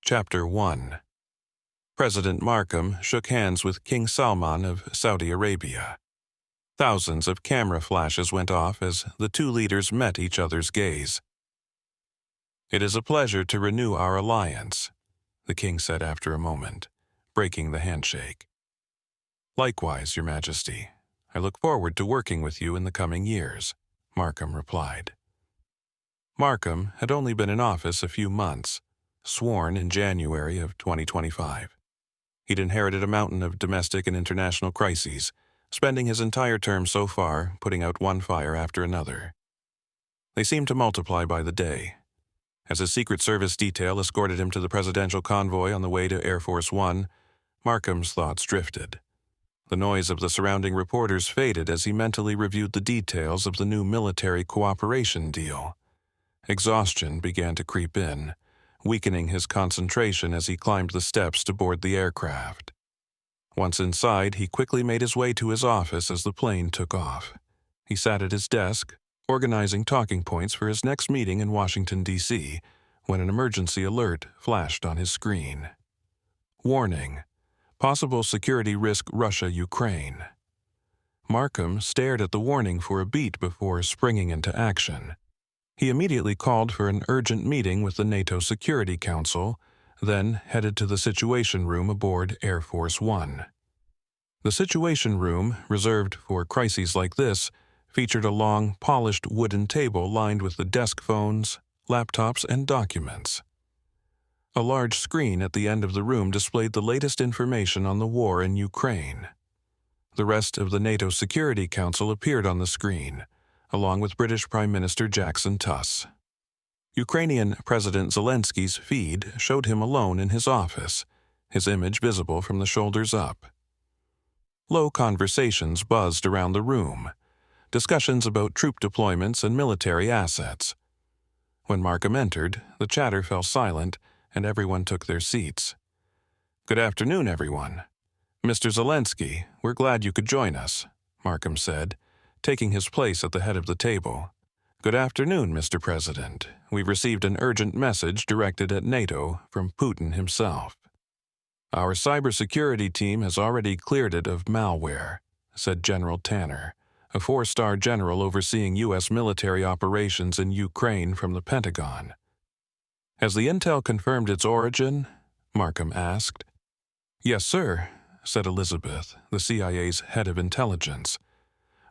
Chapter 1. President Markham shook hands with King Salman of Saudi Arabia. Thousands of camera flashes went off as the two leaders met each other's gaze. "It is a pleasure to renew our alliance," the king said after a moment, breaking the handshake. "Likewise, Your Majesty. I look forward to working with you in the coming years," Markham replied. Markham had only been in office a few months, sworn in January of 2025. He'd inherited a mountain of domestic and international crises, spending his entire term so far putting out one fire after another. They seemed to multiply by the day. As a Secret Service detail escorted him to the presidential convoy on the way to Air Force One, Markham's thoughts drifted. The noise of the surrounding reporters faded as he mentally reviewed the details of the new military cooperation deal. Exhaustion began to creep in, weakening his concentration as he climbed the steps to board the aircraft. Once inside, he quickly made his way to his office as the plane took off. He sat at his desk, organizing talking points for his next meeting in Washington, D.C., when an emergency alert flashed on his screen. Warning: possible security risk Russia-Ukraine. Markham stared at the warning for a beat before springing into action. He immediately called for an urgent meeting with the NATO Security Council, then headed to the Situation Room aboard Air Force One. The Situation Room, reserved for crises like this, featured a long, polished wooden table lined with the desk phones, laptops, and documents. A large screen at the end of the room displayed the latest information on the war in Ukraine. The rest of the NATO Security Council appeared on the screen, along with British Prime Minister Jackson Tuss. Ukrainian President Zelensky's feed showed him alone in his office, his image visible from the shoulders up. Low conversations buzzed around the room, discussions about troop deployments and military assets. When Markham entered, the chatter fell silent, and everyone took their seats. "Good afternoon, everyone. Mr. Zelensky, we're glad you could join us," Markham said, taking his place at the head of the table. "Good afternoon, Mr. President. We've received an urgent message directed at NATO from Putin himself." "Our cybersecurity team has already cleared it of malware," said General Tanner, a four-star general overseeing U.S. military operations in Ukraine from the Pentagon. "Has the intel confirmed its origin?" Markham asked. "Yes, sir," said Elizabeth, the CIA's head of intelligence.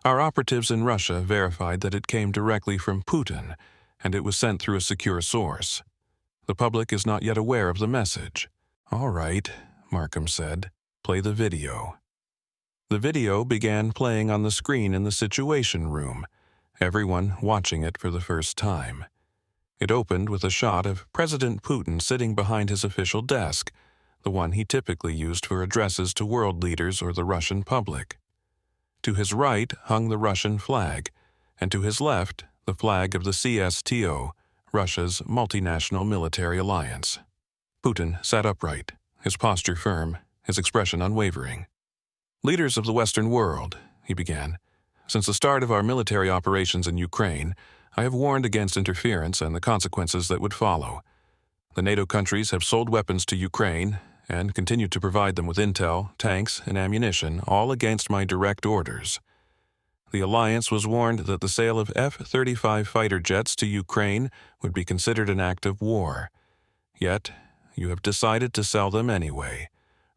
"Our operatives in Russia verified that it came directly from Putin, and it was sent through a secure source. The public is not yet aware of the message." "All right," Markham said. "Play the video." The video began playing on the screen in the Situation Room, everyone watching it for the first time. It opened with a shot of President Putin sitting behind his official desk, the one he typically used for addresses to world leaders or the Russian public. To his right hung the Russian flag, and to his left the flag of the CSTO, Russia's multinational military alliance. Putin sat upright, his posture firm, his expression unwavering. "Leaders of the Western world," he began, "since the start of our military operations in Ukraine, I have warned against interference and the consequences that would follow. The NATO countries have sold weapons to Ukraine and continued to provide them with intel, tanks, and ammunition, all against my direct orders. The alliance was warned that the sale of F-35 fighter jets to Ukraine would be considered an act of war. Yet, you have decided to sell them anyway,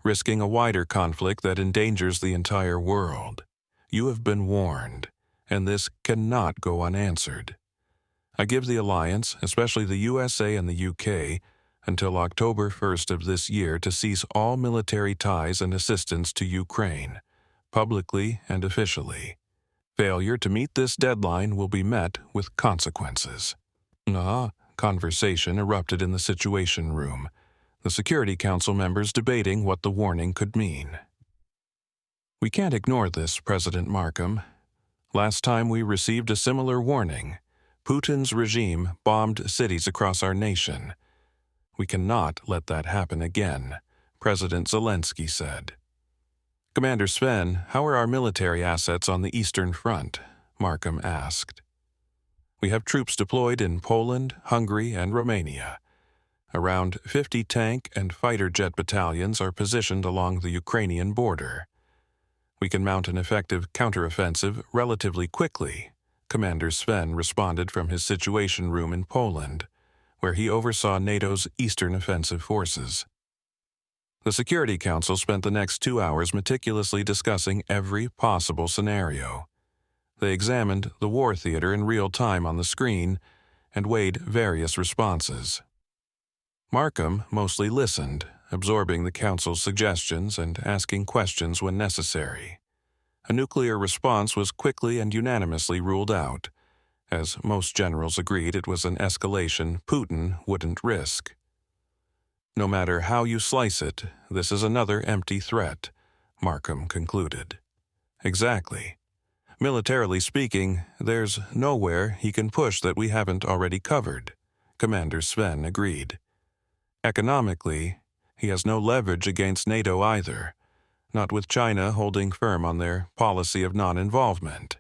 risking a wider conflict that endangers the entire world. You have been warned, and this cannot go unanswered. I give the alliance, especially the USA and the UK, until October 1st of this year to cease all military ties and assistance to Ukraine, publicly and officially. Failure to meet this deadline will be met with consequences." Conversation erupted in the Situation Room, the Security Council members debating what the warning could mean. "We can't ignore this, President Markham. Last time we received a similar warning, Putin's regime bombed cities across our nation. We cannot let that happen again," President Zelensky said. "Commander Sven, how are our military assets on the Eastern Front?" Markham asked. "We have troops deployed in Poland, Hungary, and Romania. Around 50 tank and fighter jet battalions are positioned along the Ukrainian border. We can mount an effective counteroffensive relatively quickly, Commander Sven responded from his Situation Room in Poland, where he oversaw NATO's Eastern Offensive Forces. The Security Council spent the next 2 hours meticulously discussing every possible scenario. They examined the war theater in real time on the screen and weighed various responses. Markham mostly listened, absorbing the Council's suggestions and asking questions when necessary. A nuclear response was quickly and unanimously ruled out, as most generals agreed it was an escalation Putin wouldn't risk. No matter how you slice it, this is another empty threat, Markham concluded. Exactly. Militarily speaking, there's nowhere he can push that we haven't already covered, Commander Sven agreed. Economically, he has no leverage against NATO either, not with China holding firm on their policy of non-involvement.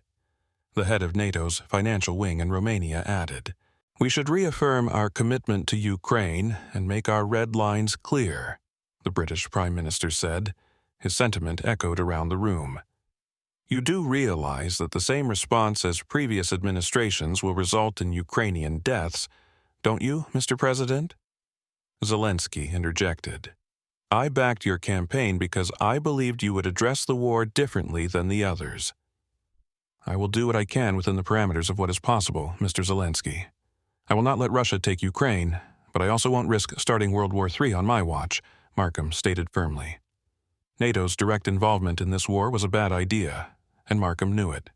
The head of NATO's financial wing in Romania added, "We should reaffirm our commitment to Ukraine and make our red lines clear," the British Prime Minister said. His sentiment echoed around the room. "You do realize that the same response as previous administrations will result in Ukrainian deaths, don't you, Mr. President?" Zelensky interjected. "I backed your campaign because I believed you would address the war differently than the others." "I will do what I can within the parameters of what is possible, Mr. Zelensky. I will not let Russia take Ukraine, but I also won't risk starting World War III on my watch," Markham stated firmly. NATO's direct involvement in this war was a bad idea, and Markham knew it.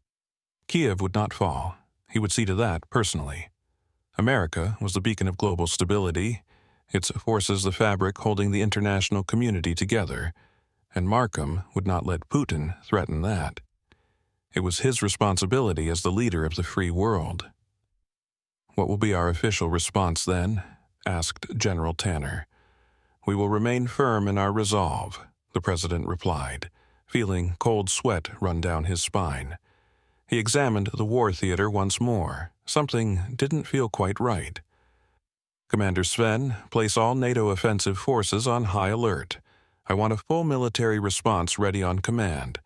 Kiev would not fall. He would see to that personally. America was the beacon of global stability, its forces the fabric holding the international community together, and Markham would not let Putin threaten that. It was his responsibility as the leader of the free world. "What will be our official response then?" asked General Tanner. "We will remain firm in our resolve," the President replied, feeling cold sweat run down his spine. He examined the war theater once more. Something didn't feel quite right. "Commander Sven, place all NATO offensive forces on high alert. I want a full military response ready on command.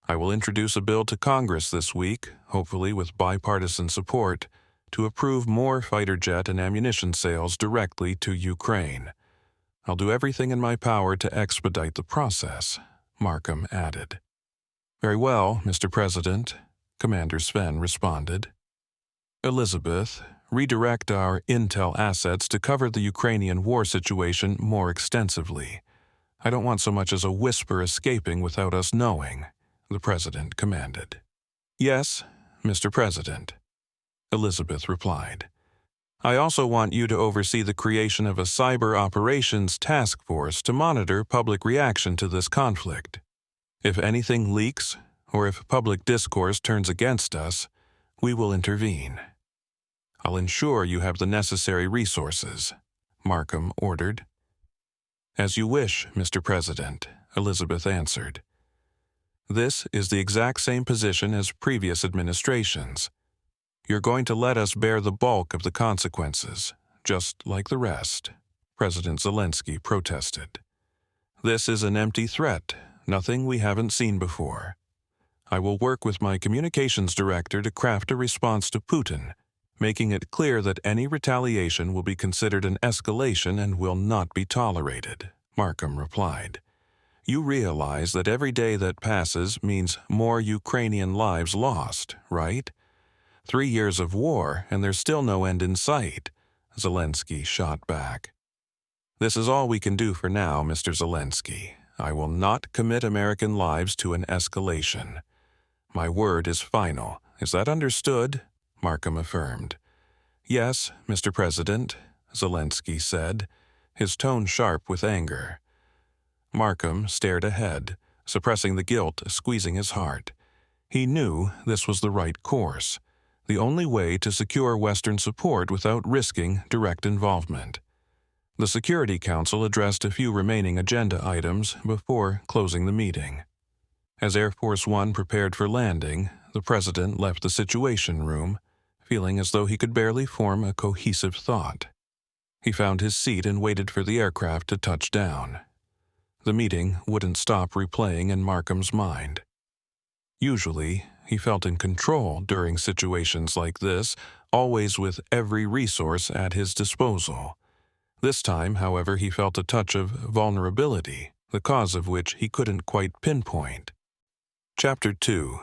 I will introduce a bill to Congress this week, hopefully with bipartisan support, to approve more fighter jet and ammunition sales directly to Ukraine. I'll do everything in my power to expedite the process," Markham added. "Very well, Mr. President," Commander Sven responded. "Elizabeth, redirect our intel assets to cover the Ukrainian war situation more extensively. I don't want so much as a whisper escaping without us knowing," the President commanded. "Yes, Mr. President," Elizabeth replied. "I also want you to oversee the creation of a cyber operations task force to monitor public reaction to this conflict. If anything leaks, or if public discourse turns against us, we will intervene. I'll ensure you have the necessary resources," Markham ordered. "As you wish, Mr. President," Elizabeth answered. "This is the exact same position as previous administrations. You're going to let us bear the bulk of the consequences, just like the rest," President Zelensky protested. "This is an empty threat, nothing we haven't seen before. I will work with my communications director to craft a response to Putin, making it clear that any retaliation will be considered an escalation and will not be tolerated," Markham replied. "You realize that every day that passes means more Ukrainian lives lost, right? 3 years of war, and there's still no end in sight," Zelensky shot back. "This is all we can do for now, Mr. Zelensky. I will not commit American lives to an escalation. My word is final. Is that understood?" Markham affirmed. "Yes, Mr. President," Zelensky said, his tone sharp with anger. Markham stared ahead, suppressing the guilt squeezing his heart. He knew this was the right course, the only way to secure Western support without risking direct involvement. The Security Council addressed a few remaining agenda items before closing the meeting. As Air Force One prepared for landing, the President left the Situation Room, feeling as though he could barely form a cohesive thought. He found his seat and waited for the aircraft to touch down. The meeting wouldn't stop replaying in Markham's mind. Usually, he felt in control during situations like this, always with every resource at his disposal. This time, however, he felt a touch of vulnerability, the cause of which he couldn't quite pinpoint. Chapter 2.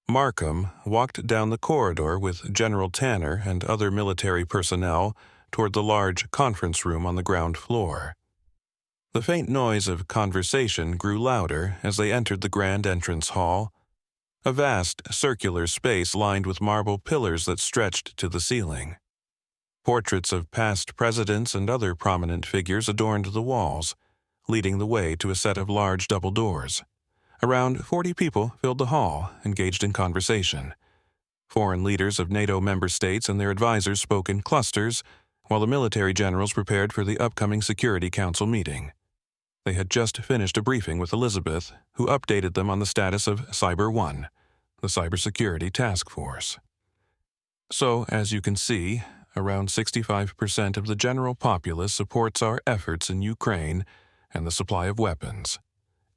Markham walked down the corridor with General Tanner and other military personnel toward the large conference room on the ground floor. The faint noise of conversation grew louder as they entered the grand entrance hall, a vast circular space lined with marble pillars that stretched to the ceiling. Portraits of past presidents and other prominent figures adorned the walls, leading the way to a set of large double doors. Around 40 people filled the hall, engaged in conversation. Foreign leaders of NATO member states and their advisors spoke in clusters, while the military generals prepared for the upcoming Security Council meeting. They had just finished a briefing with Elizabeth, who updated them on the status of Cyber 1, the cybersecurity task force. So, as you can see, around 65% of the general populace supports our efforts in Ukraine and the supply of weapons,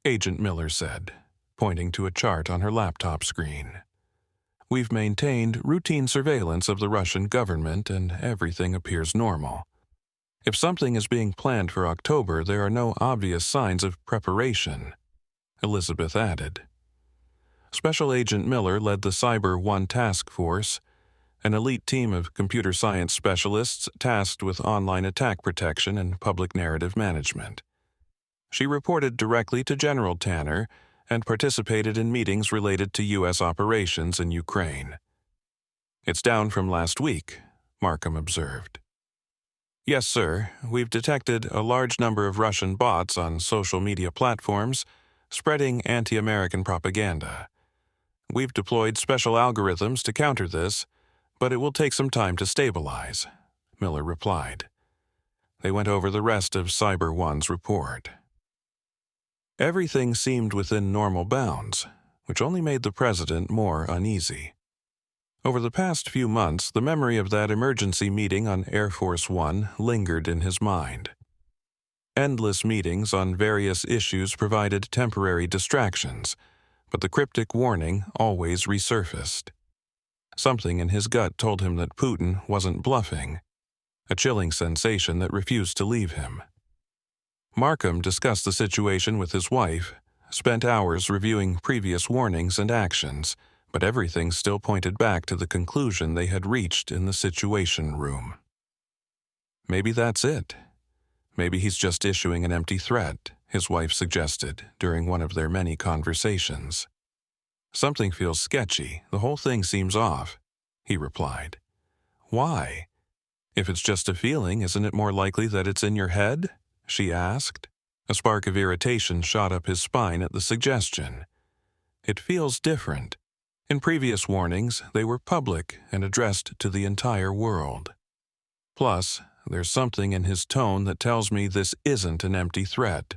Agent Miller said, pointing to a chart on her laptop screen. We've maintained routine surveillance of the Russian government and everything appears normal. If something is being planned for October, there are no obvious signs of preparation, Elizabeth added. Special Agent Miller led the Cyber 1 task force, an elite team of computer science specialists tasked with online attack protection and public narrative management. She reported directly to General Tanner and participated in meetings related to U.S. operations in Ukraine. It's down from last week, Markham observed. Yes, sir. We've detected a large number of Russian bots on social media platforms spreading anti-American propaganda. We've deployed special algorithms to counter this, but it will take some time to stabilize, Miller replied. They went over the rest of Cyber 1's report. Everything seemed within normal bounds, which only made the president more uneasy. Over the past few months, the memory of that emergency meeting on Air Force One lingered in his mind. Endless meetings on various issues provided temporary distractions, but the cryptic warning always resurfaced. Something in his gut told him that Putin wasn't bluffing, a chilling sensation that refused to leave him. Markham discussed the situation with his wife, spent hours reviewing previous warnings and actions, but everything still pointed back to the conclusion they had reached in the Situation Room. Maybe that's it. Maybe he's just issuing an empty threat, his wife suggested during one of their many conversations. Something feels sketchy. The whole thing seems off, he replied. Why? If it's just a feeling, isn't it more likely that it's in your head? She asked. A spark of irritation shot up his spine at the suggestion. It feels different. In previous warnings, they were public and addressed to the entire world. Plus, there's something in his tone that tells me this isn't an empty threat,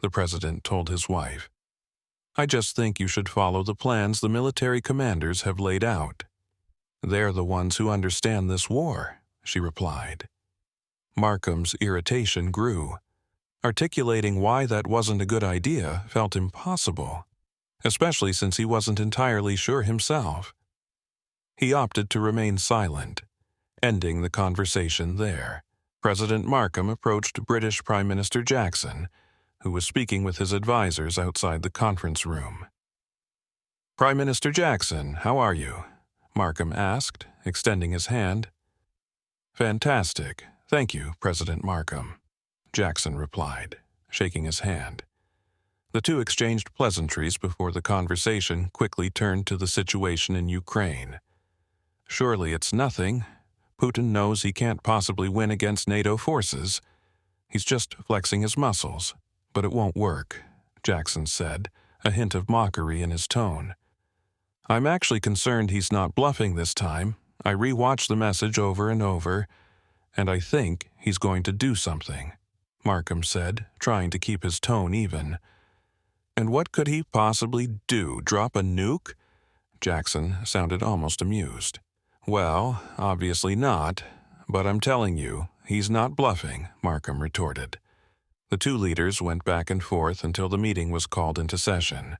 the president told his wife. I just think you should follow the plans the military commanders have laid out. They're the ones who understand this war, she replied. Markham's irritation grew. Articulating why that wasn't a good idea felt impossible, especially since he wasn't entirely sure himself. He opted to remain silent, ending the conversation there. President Markham approached British Prime Minister Jackson, who was speaking with his advisors outside the conference room. Prime Minister Jackson, how are you? Markham asked, extending his hand. Fantastic. Thank you, President Markham, Jackson replied, shaking his hand. The two exchanged pleasantries before the conversation quickly turned to the situation in Ukraine. Surely it's nothing. Putin knows he can't possibly win against NATO forces. He's just flexing his muscles. But it won't work, Jackson said, a hint of mockery in his tone. I'm actually concerned he's not bluffing this time. I rewatched the message over and over, and I think he's going to do something, Markham said, trying to keep his tone even. And what could he possibly do, drop a nuke? Jackson sounded almost amused. Well, obviously not, but I'm telling you, he's not bluffing," Markham retorted. The two leaders went back and forth until the meeting was called into session.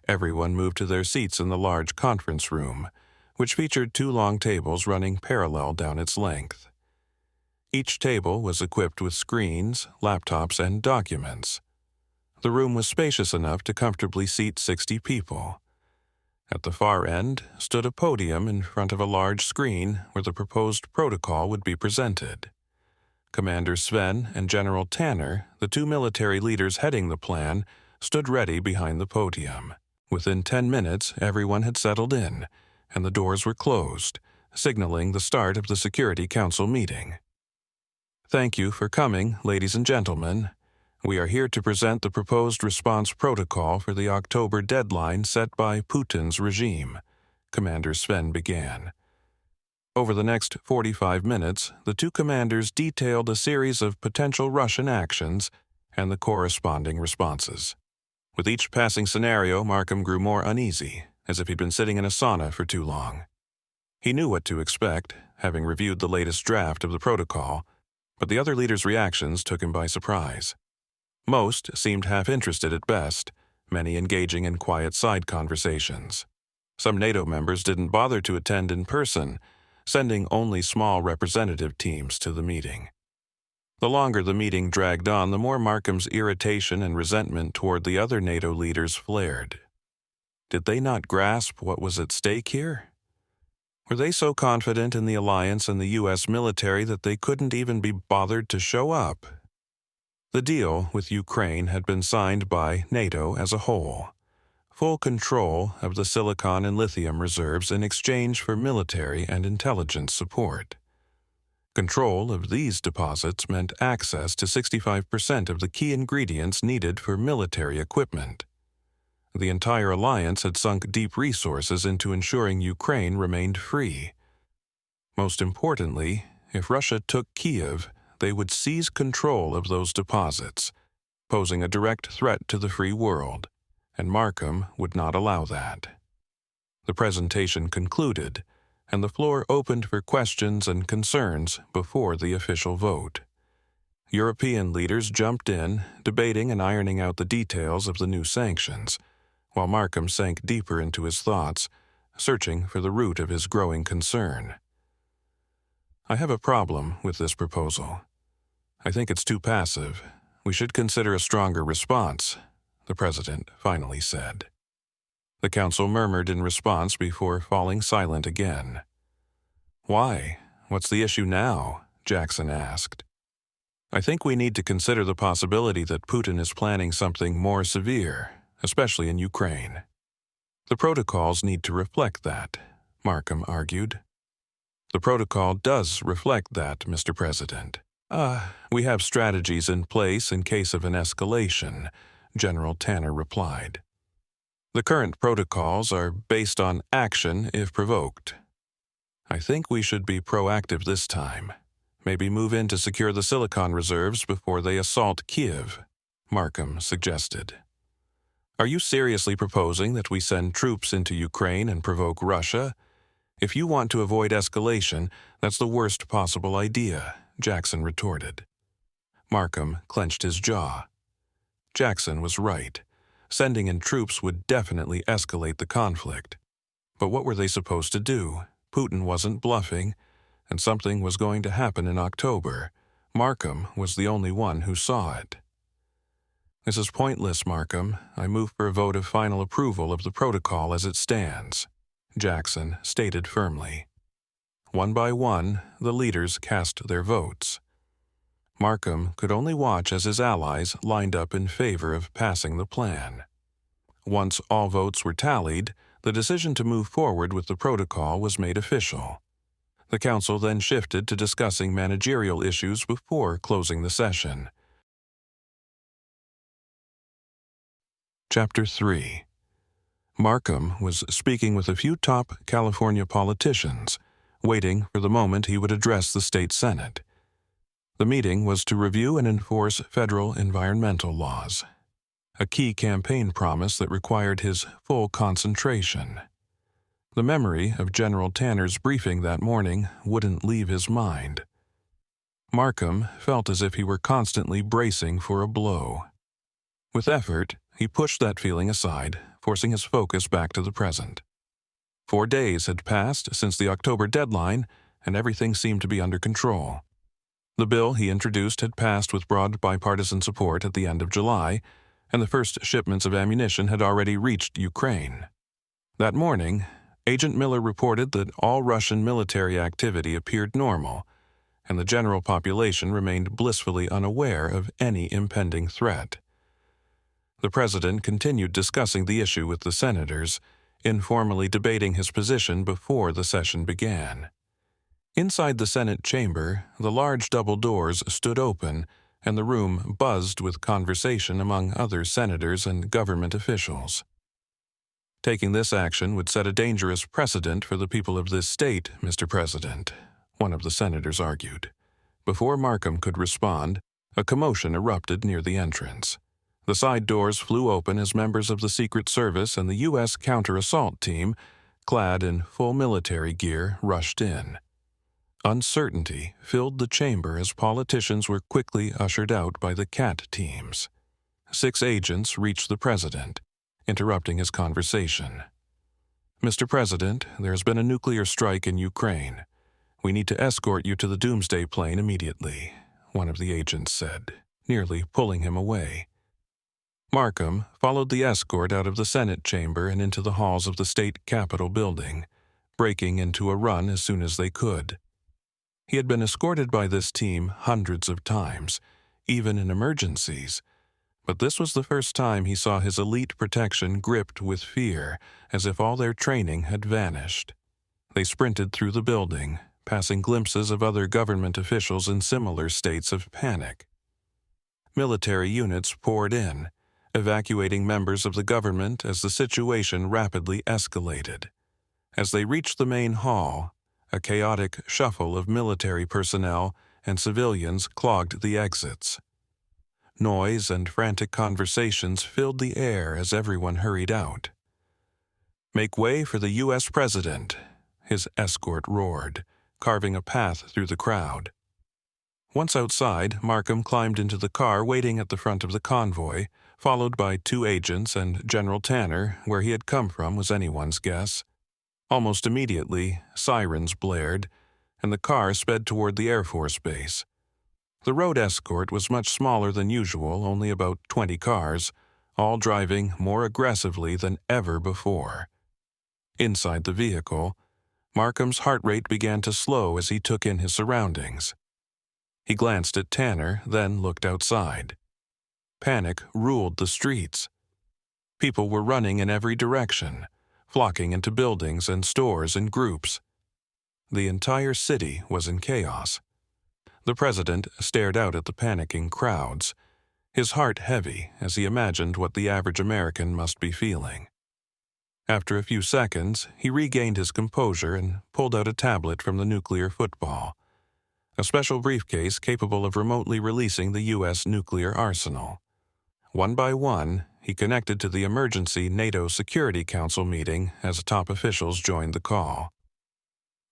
Everyone moved to their seats in the large conference room, which featured two long tables running parallel down its length. Each table was equipped with screens, laptops, and documents. The room was spacious enough to comfortably seat 60 people. At the far end stood a podium in front of a large screen where the proposed protocol would be presented. Commander Sven and General Tanner, the two military leaders heading the plan, stood ready behind the podium. Within 10 minutes, everyone had settled in, and the doors were closed, signaling the start of the Security Council meeting. "Thank you for coming, ladies and gentlemen. We are here to present the proposed response protocol for the October deadline set by Putin's regime," Commander Sven began. Over the next 45 minutes, the two commanders detailed a series of potential Russian actions and the corresponding responses. With each passing scenario, Markham grew more uneasy, as if he'd been sitting in a sauna for too long. He knew what to expect, having reviewed the latest draft of the protocol, but the other leaders' reactions took him by surprise. Most seemed half-interested at best, many engaging in quiet side conversations. Some NATO members didn't bother to attend in person, sending only small representative teams to the meeting. The longer the meeting dragged on, the more Markham's irritation and resentment toward the other NATO leaders flared. Did they not grasp what was at stake here? Were they so confident in the alliance and the U.S. military that they couldn't even be bothered to show up? The deal with Ukraine had been signed by NATO as a whole. Full control of the silicon and lithium reserves in exchange for military and intelligence support. Control of these deposits meant access to 65% of the key ingredients needed for military equipment. The entire alliance had sunk deep resources into ensuring Ukraine remained free. Most importantly, if Russia took Kiev, they would seize control of those deposits, posing a direct threat to the free world, and Markham would not allow that. The presentation concluded, and the floor opened for questions and concerns before the official vote. European leaders jumped in, debating and ironing out the details of the new sanctions, while Markham sank deeper into his thoughts, searching for the root of his growing concern. "I have a problem with this proposal. I think it's too passive. We should consider a stronger response," the president finally said. The council murmured in response before falling silent again. "Why? What's the issue now?" Jackson asked. "I think we need to consider the possibility that Putin is planning something more severe, especially in Ukraine. The protocols need to reflect that," Markham argued. "The protocol does reflect that, Mr. President. We have strategies in place in case of an escalation," General Tanner replied. "The current protocols are based on action if provoked. I think we should be proactive this time. Maybe move in to secure the silicon reserves before they assault Kiev," Markham suggested. "Are you seriously proposing that we send troops into Ukraine and provoke Russia? If you want to avoid escalation, that's the worst possible idea," Jackson retorted. Markham clenched his jaw. Jackson was right. Sending in troops would definitely escalate the conflict. But what were they supposed to do? Putin wasn't bluffing, and something was going to happen in October. Markham was the only one who saw it. "This is pointless, Markham. I move for a vote of final approval of the protocol as it stands," Jackson stated firmly. One by one, the leaders cast their votes. Markham could only watch as his allies lined up in favor of passing the plan. Once all votes were tallied, the decision to move forward with the protocol was made official. The council then shifted to discussing managerial issues before closing the session. Chapter 3. Markham was speaking with a few top California politicians, waiting for the moment he would address the state Senate. The meeting was to review and enforce federal environmental laws, a key campaign promise that required his full concentration. The memory of General Tanner's briefing that morning wouldn't leave his mind. Markham felt as if he were constantly bracing for a blow. With effort, he pushed that feeling aside, forcing his focus back to the present. 4 days had passed since the October deadline, and everything seemed to be under control. The bill he introduced had passed with broad bipartisan support at the end of July, and the first shipments of ammunition had already reached Ukraine. That morning, Agent Miller reported that all Russian military activity appeared normal, and the general population remained blissfully unaware of any impending threat. The president continued discussing the issue with the senators, informally debating his position before the session began. Inside the Senate chamber, the large double doors stood open, and the room buzzed with conversation among other senators and government officials. Taking this action would set a dangerous precedent for the people of this state, Mr. President, one of the senators argued. Before Markham could respond, a commotion erupted near the entrance. The side doors flew open as members of the Secret Service and the U.S. counter-assault team, clad in full military gear, rushed in. Uncertainty filled the chamber as politicians were quickly ushered out by the CAT teams. 6 agents reached the president, interrupting his conversation. "Mr. President, there has been a nuclear strike in Ukraine. We need to escort you to the doomsday plane immediately," one of the agents said, nearly pulling him away. Markham followed the escort out of the Senate chamber and into the halls of the state capitol building, breaking into a run as soon as they could. He had been escorted by this team hundreds of times, even in emergencies, but this was the first time he saw his elite protection gripped with fear, as if all their training had vanished. They sprinted through the building, passing glimpses of other government officials in similar states of panic. Military units poured in, evacuating members of the government as the situation rapidly escalated. As they reached the main hall, a chaotic shuffle of military personnel and civilians clogged the exits. Noise and frantic conversations filled the air as everyone hurried out. "Make way for the U.S. President," his escort roared, carving a path through the crowd. Once outside, Markham climbed into the car waiting at the front of the convoy, followed by 2 agents, and General Tanner, where he had come from, was anyone's guess. Almost immediately, sirens blared, and the car sped toward the Air Force Base. The road escort was much smaller than usual, only about 20 cars, all driving more aggressively than ever before. Inside the vehicle, Markham's heart rate began to slow as he took in his surroundings. He glanced at Tanner, then looked outside. Panic ruled the streets. People were running in every direction, flocking into buildings and stores in groups. The entire city was in chaos. The president stared out at the panicking crowds, his heart heavy as he imagined what the average American must be feeling. After a few seconds, he regained his composure and pulled out a tablet from the nuclear football, a special briefcase capable of remotely releasing the U.S. nuclear arsenal. One by one, he connected to the emergency NATO Security Council meeting as top officials joined the call.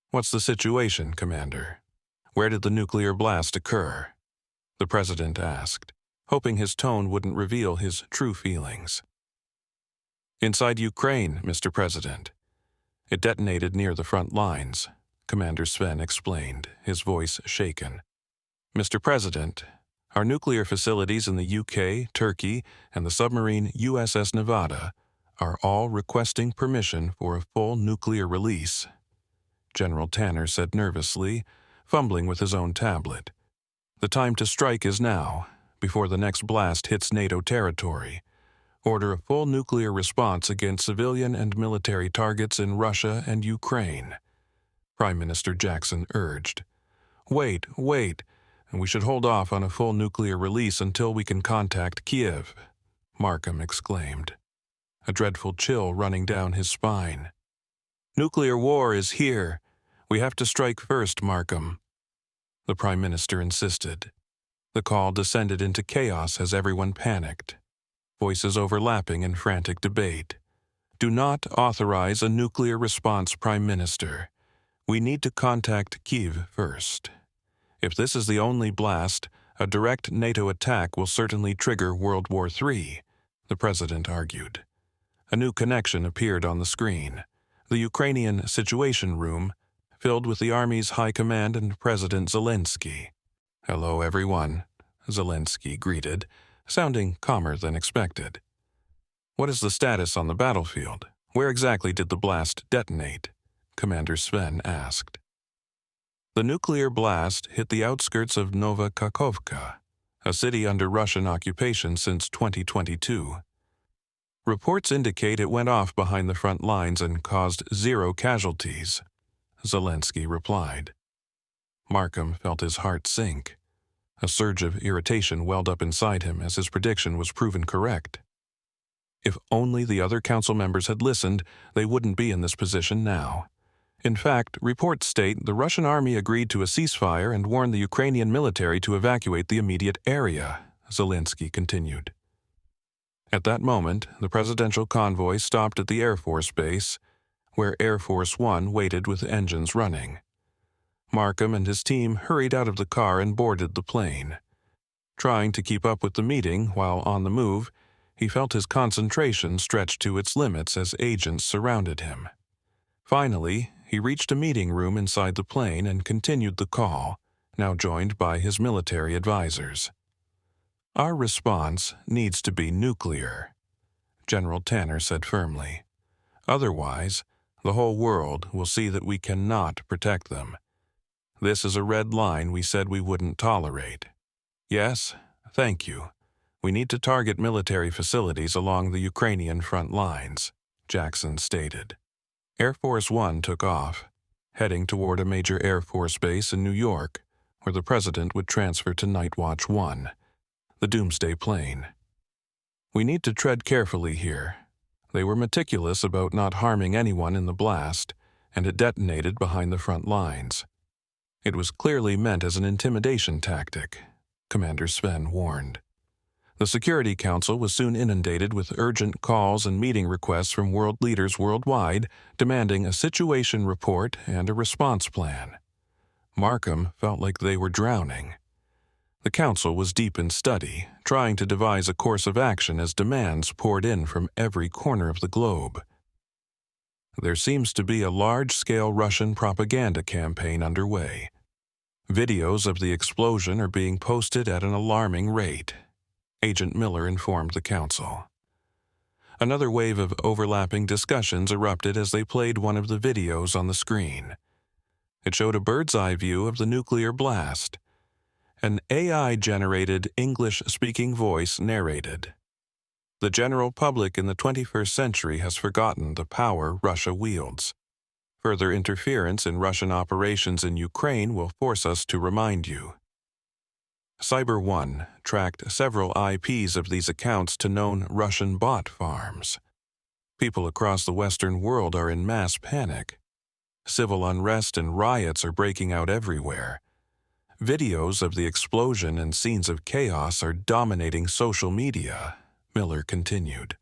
"What's the situation, Commander? Where did the nuclear blast occur?" the president asked, hoping his tone wouldn't reveal his true feelings. "Inside Ukraine, Mr. President. It detonated near the front lines," Commander Sven explained, his voice shaken. "Mr. President, our nuclear facilities in the UK, Turkey, and the submarine USS Nevada are all requesting permission for a full nuclear release," General Tanner said nervously, fumbling with his own tablet. "The time to strike is now, before the next blast hits NATO territory. Order a full nuclear response against civilian and military targets in Russia and Ukraine," Prime Minister Jackson urged. Wait, and we should hold off on a full nuclear release until we can contact Kiev," Markham exclaimed, a dreadful chill running down his spine. "Nuclear war is here. We have to strike first, Markham," the Prime Minister insisted. The call descended into chaos as everyone panicked, voices overlapping in frantic debate. "Do not authorize a nuclear response, Prime Minister. We need to contact Kiev first. If this is the only blast, a direct NATO attack will certainly trigger World War III, the president argued. A new connection appeared on the screen. The Ukrainian Situation Room, filled with the Army's High Command and President Zelensky. "Hello, everyone," Zelensky greeted, sounding calmer than expected. "What is the status on the battlefield? Where exactly did the blast detonate?" Commander Sven asked. The nuclear blast hit the outskirts of Nova Kakhovka, a city under Russian occupation since 2022. Reports indicate it went off behind the front lines and caused 0 casualties, Zelensky replied. Markham felt his heart sink. A surge of irritation welled up inside him as his prediction was proven correct. If only the other council members had listened, they wouldn't be in this position now. In fact, reports state the Russian army agreed to a ceasefire and warned the Ukrainian military to evacuate the immediate area, Zelensky continued. At that moment, the presidential convoy stopped at the Air Force Base, where Air Force One waited with engines running. Markham and his team hurried out of the car and boarded the plane. Trying to keep up with the meeting while on the move, he felt his concentration stretched to its limits as agents surrounded him. Finally, he reached a meeting room inside the plane and continued the call, now joined by his military advisors. "Our response needs to be nuclear," General Tanner said firmly. "Otherwise, the whole world will see that we cannot protect them. This is a red line we said we wouldn't tolerate." "Yes, thank you. We need to target military facilities along the Ukrainian front lines," Jackson stated. Air Force One took off, heading toward a major Air Force base in New York, where the president would transfer to Night Watch 1, the doomsday plane. "We need to tread carefully here. They were meticulous about not harming anyone in the blast, and it detonated behind the front lines. It was clearly meant as an intimidation tactic," Commander Sven warned. The Security Council was soon inundated with urgent calls and meeting requests from world leaders worldwide demanding a situation report and a response plan. Markham felt like they were drowning. The council was deep in study, trying to devise a course of action as demands poured in from every corner of the globe. There seems to be a large-scale Russian propaganda campaign underway. Videos of the explosion are being posted at an alarming rate, Agent Miller informed the council. Another wave of overlapping discussions erupted as they played one of the videos on the screen. It showed a bird's-eye view of the nuclear blast. An AI-generated English-speaking voice narrated. "The general public in the 21st century has forgotten the power Russia wields. Further interference in Russian operations in Ukraine will force us to remind you." Cyber One tracked several IPs of these accounts to known Russian bot farms. People across the Western world are in mass panic. Civil unrest and riots are breaking out everywhere. Videos of the explosion and scenes of chaos are dominating social media, Miller continued.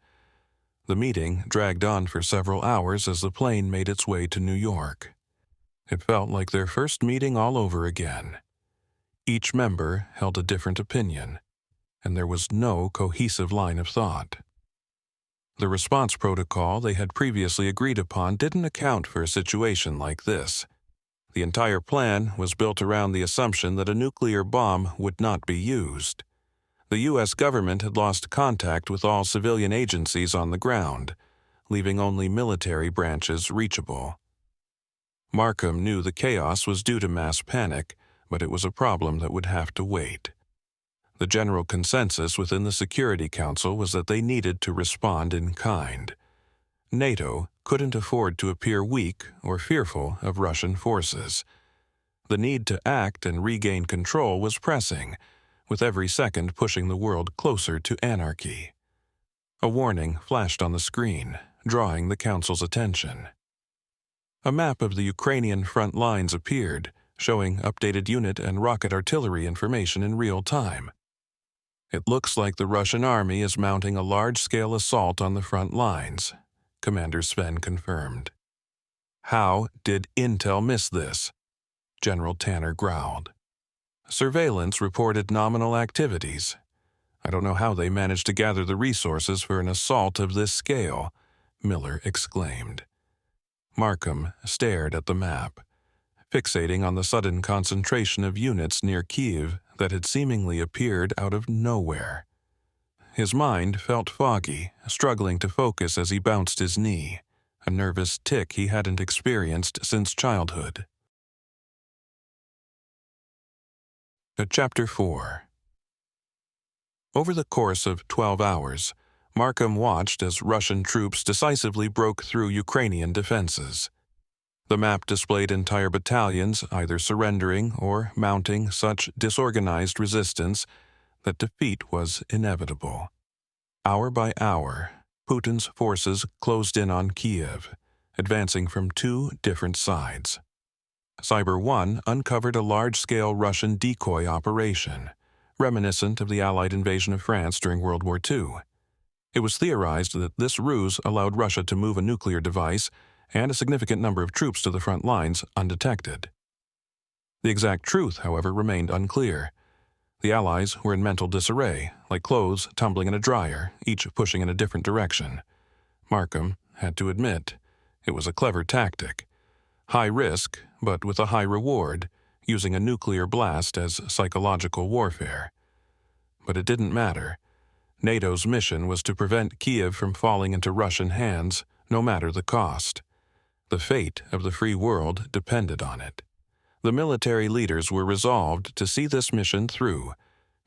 The meeting dragged on for several hours as the plane made its way to New York. It felt like their first meeting all over again. Each member held a different opinion, and there was no cohesive line of thought. The response protocol they had previously agreed upon didn't account for a situation like this. The entire plan was built around the assumption that a nuclear bomb would not be used. The U.S. government had lost contact with all civilian agencies on the ground, leaving only military branches reachable. Markham knew the chaos was due to mass panic, but it was a problem that would have to wait. The general consensus within the Security Council was that they needed to respond in kind. NATO couldn't afford to appear weak or fearful of Russian forces. The need to act and regain control was pressing, with every second pushing the world closer to anarchy. A warning flashed on the screen, drawing the Council's attention. A map of the Ukrainian front lines appeared, showing updated unit and rocket artillery information in real time. "It looks like the Russian army is mounting a large-scale assault on the front lines," Commander Sven confirmed. "How did Intel miss this?" General Tanner growled. Surveillance reported nominal activities. I don't know how they managed to gather the resources for an assault of this scale, Miller exclaimed. Markham stared at the map, fixating on the sudden concentration of units near Kiev that had seemingly appeared out of nowhere. His mind felt foggy, struggling to focus as he bounced his knee, a nervous tic he hadn't experienced since childhood. Chapter 4. Over the course of 12 hours, Markham watched as Russian troops decisively broke through Ukrainian defenses. The map displayed entire battalions either surrendering or mounting such disorganized resistance that defeat was inevitable. Hour by hour, Putin's forces closed in on Kiev, advancing from two different sides. Cyber 1 uncovered a large-scale Russian decoy operation, reminiscent of the Allied invasion of France during World War II. It was theorized that this ruse allowed Russia to move a nuclear device and a significant number of troops to the front lines undetected. The exact truth, however, remained unclear. The Allies were in mental disarray, like clothes tumbling in a dryer, each pushing in a different direction. Markham had to admit it was a clever tactic. High risk, but with a high reward, using a nuclear blast as psychological warfare. But it didn't matter. NATO's mission was to prevent Kiev from falling into Russian hands, no matter the cost. The fate of the free world depended on it. The military leaders were resolved to see this mission through,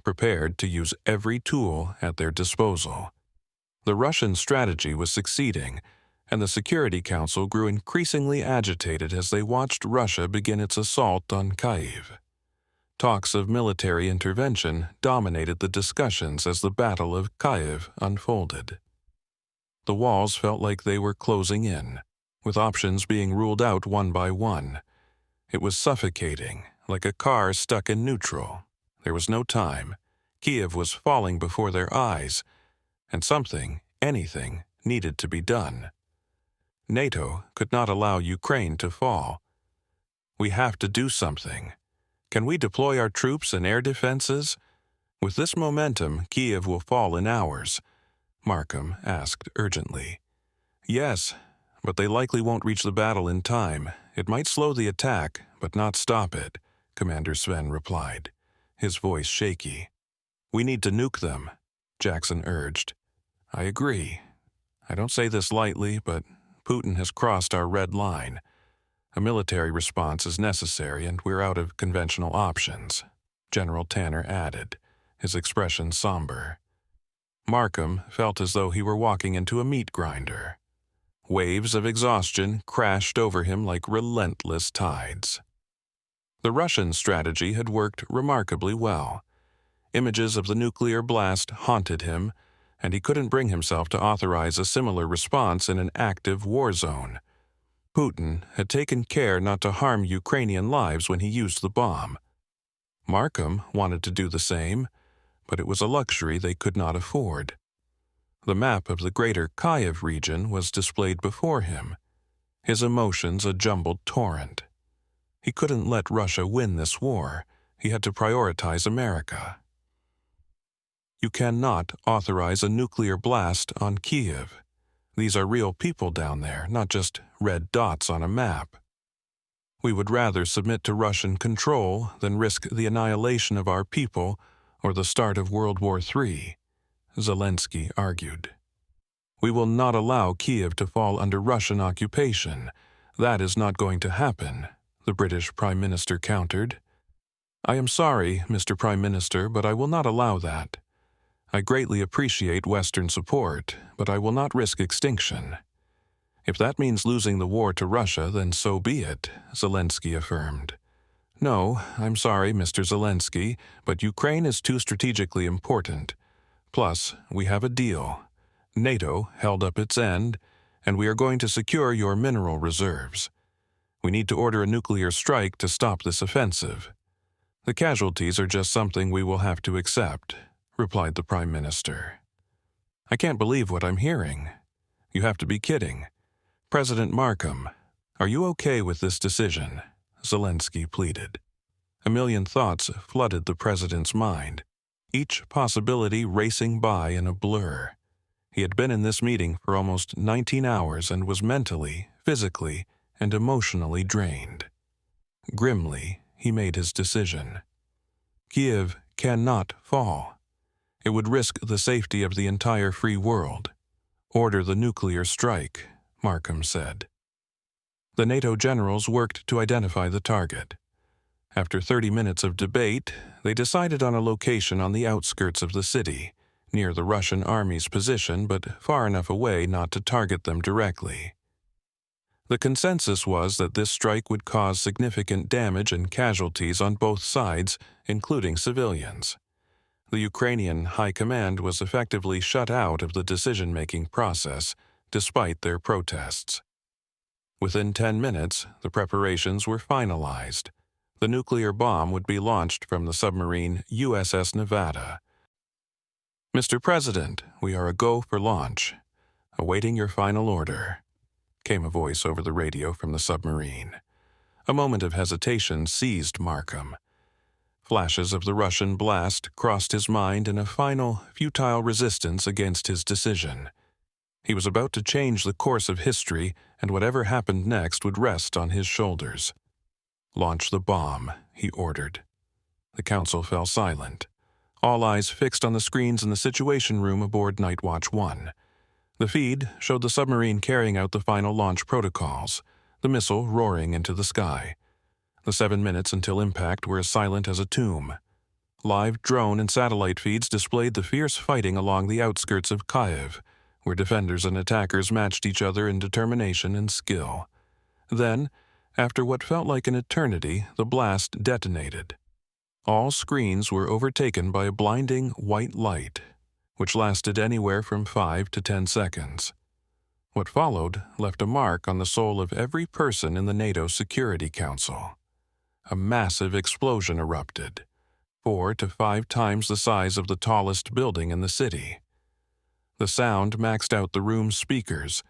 prepared to use every tool at their disposal. The Russian strategy was succeeding, and the Security Council grew increasingly agitated as they watched Russia begin its assault on Kyiv. Talks of military intervention dominated the discussions as the Battle of Kyiv unfolded. The walls felt like they were closing in, with options being ruled out one by one. It was suffocating, like a car stuck in neutral. There was no time. Kiev was falling before their eyes, and something, anything, needed to be done. NATO could not allow Ukraine to fall. We have to do something. Can we deploy our troops and air defenses? With this momentum, Kiev will fall in hours, Markham asked urgently. Yes, but they likely won't reach the battle in time. It might slow the attack, but not stop it, Commander Sven replied, his voice shaky. We need to nuke them, Jackson urged. I agree. I don't say this lightly, but Putin has crossed our red line. A military response is necessary, and we're out of conventional options, General Tanner added, his expression somber. Markham felt as though he were walking into a meat grinder. Waves of exhaustion crashed over him like relentless tides. The Russian strategy had worked remarkably well. Images of the nuclear blast haunted him, and he couldn't bring himself to authorize a similar response in an active war zone. Putin had taken care not to harm Ukrainian lives when he used the bomb. Markham wanted to do the same, but it was a luxury they could not afford. The map of the greater Kyiv region was displayed before him, his emotions a jumbled torrent. He couldn't let Russia win this war. He had to prioritize America. You cannot authorize a nuclear blast on Kiev. These are real people down there, not just red dots on a map. We would rather submit to Russian control than risk the annihilation of our people or the start of World War III, Zelensky argued. We will not allow Kiev to fall under Russian occupation. That is not going to happen, the British Prime Minister countered. I am sorry, Mr. Prime Minister, but I will not allow that. I greatly appreciate Western support, but I will not risk extinction. If that means losing the war to Russia, then so be it, Zelensky affirmed. No, I'm sorry, Mr. Zelensky, but Ukraine is too strategically important. Plus, we have a deal. NATO held up its end, and we are going to secure your mineral reserves. We need to order a nuclear strike to stop this offensive. The casualties are just something we will have to accept, replied the Prime Minister. I can't believe what I'm hearing. You have to be kidding. President Markham, are you okay with this decision? Zelensky pleaded. A million thoughts flooded the president's mind, each possibility racing by in a blur. He had been in this meeting for almost 19 hours and was mentally, physically, and emotionally drained. Grimly, he made his decision. Kiev cannot fall. It would risk the safety of the entire free world. Order the nuclear strike, Markham said. The NATO generals worked to identify the target. After 30 minutes of debate, they decided on a location on the outskirts of the city, near the Russian army's position but far enough away not to target them directly. The consensus was that this strike would cause significant damage and casualties on both sides, including civilians. The Ukrainian High Command was effectively shut out of the decision-making process, despite their protests. Within 10 minutes, the preparations were finalized. The nuclear bomb would be launched from the submarine USS Nevada. "Mr. President, we are a go for launch. Awaiting your final order," came a voice over the radio from the submarine. A moment of hesitation seized Markham. Flashes of the Russian blast crossed his mind in a final, futile resistance against his decision. He was about to change the course of history, and whatever happened next would rest on his shoulders. "Launch the bomb," he ordered. The council fell silent, all eyes fixed on the screens in the Situation Room aboard Night Watch 1. The feed showed the submarine carrying out the final launch protocols, the missile roaring into the sky. The 7 minutes until impact were as silent as a tomb. Live drone and satellite feeds displayed the fierce fighting along the outskirts of Kyiv, where defenders and attackers matched each other in determination and skill. Then, after what felt like an eternity, the blast detonated. All screens were overtaken by a blinding white light, which lasted anywhere from 5 to 10 seconds. What followed left a mark on the soul of every person in the NATO Security Council. A massive explosion erupted, 4 to 5 times the size of the tallest building in the city. The sound maxed out the room's speakers,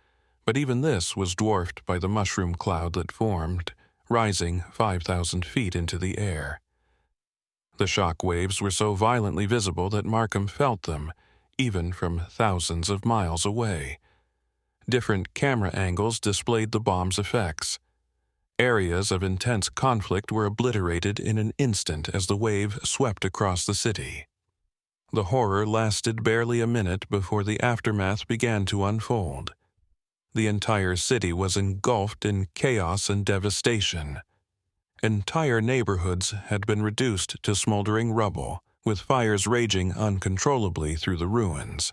but even this was dwarfed by the mushroom cloud that formed, rising 5,000 feet into the air. The shock waves were so violently visible that Markham felt them, even from thousands of miles away. Different camera angles displayed the bomb's effects. Areas of intense conflict were obliterated in an instant as the wave swept across the city. The horror lasted barely a minute before the aftermath began to unfold. The entire city was engulfed in chaos and devastation. Entire neighborhoods had been reduced to smoldering rubble, with fires raging uncontrollably through the ruins.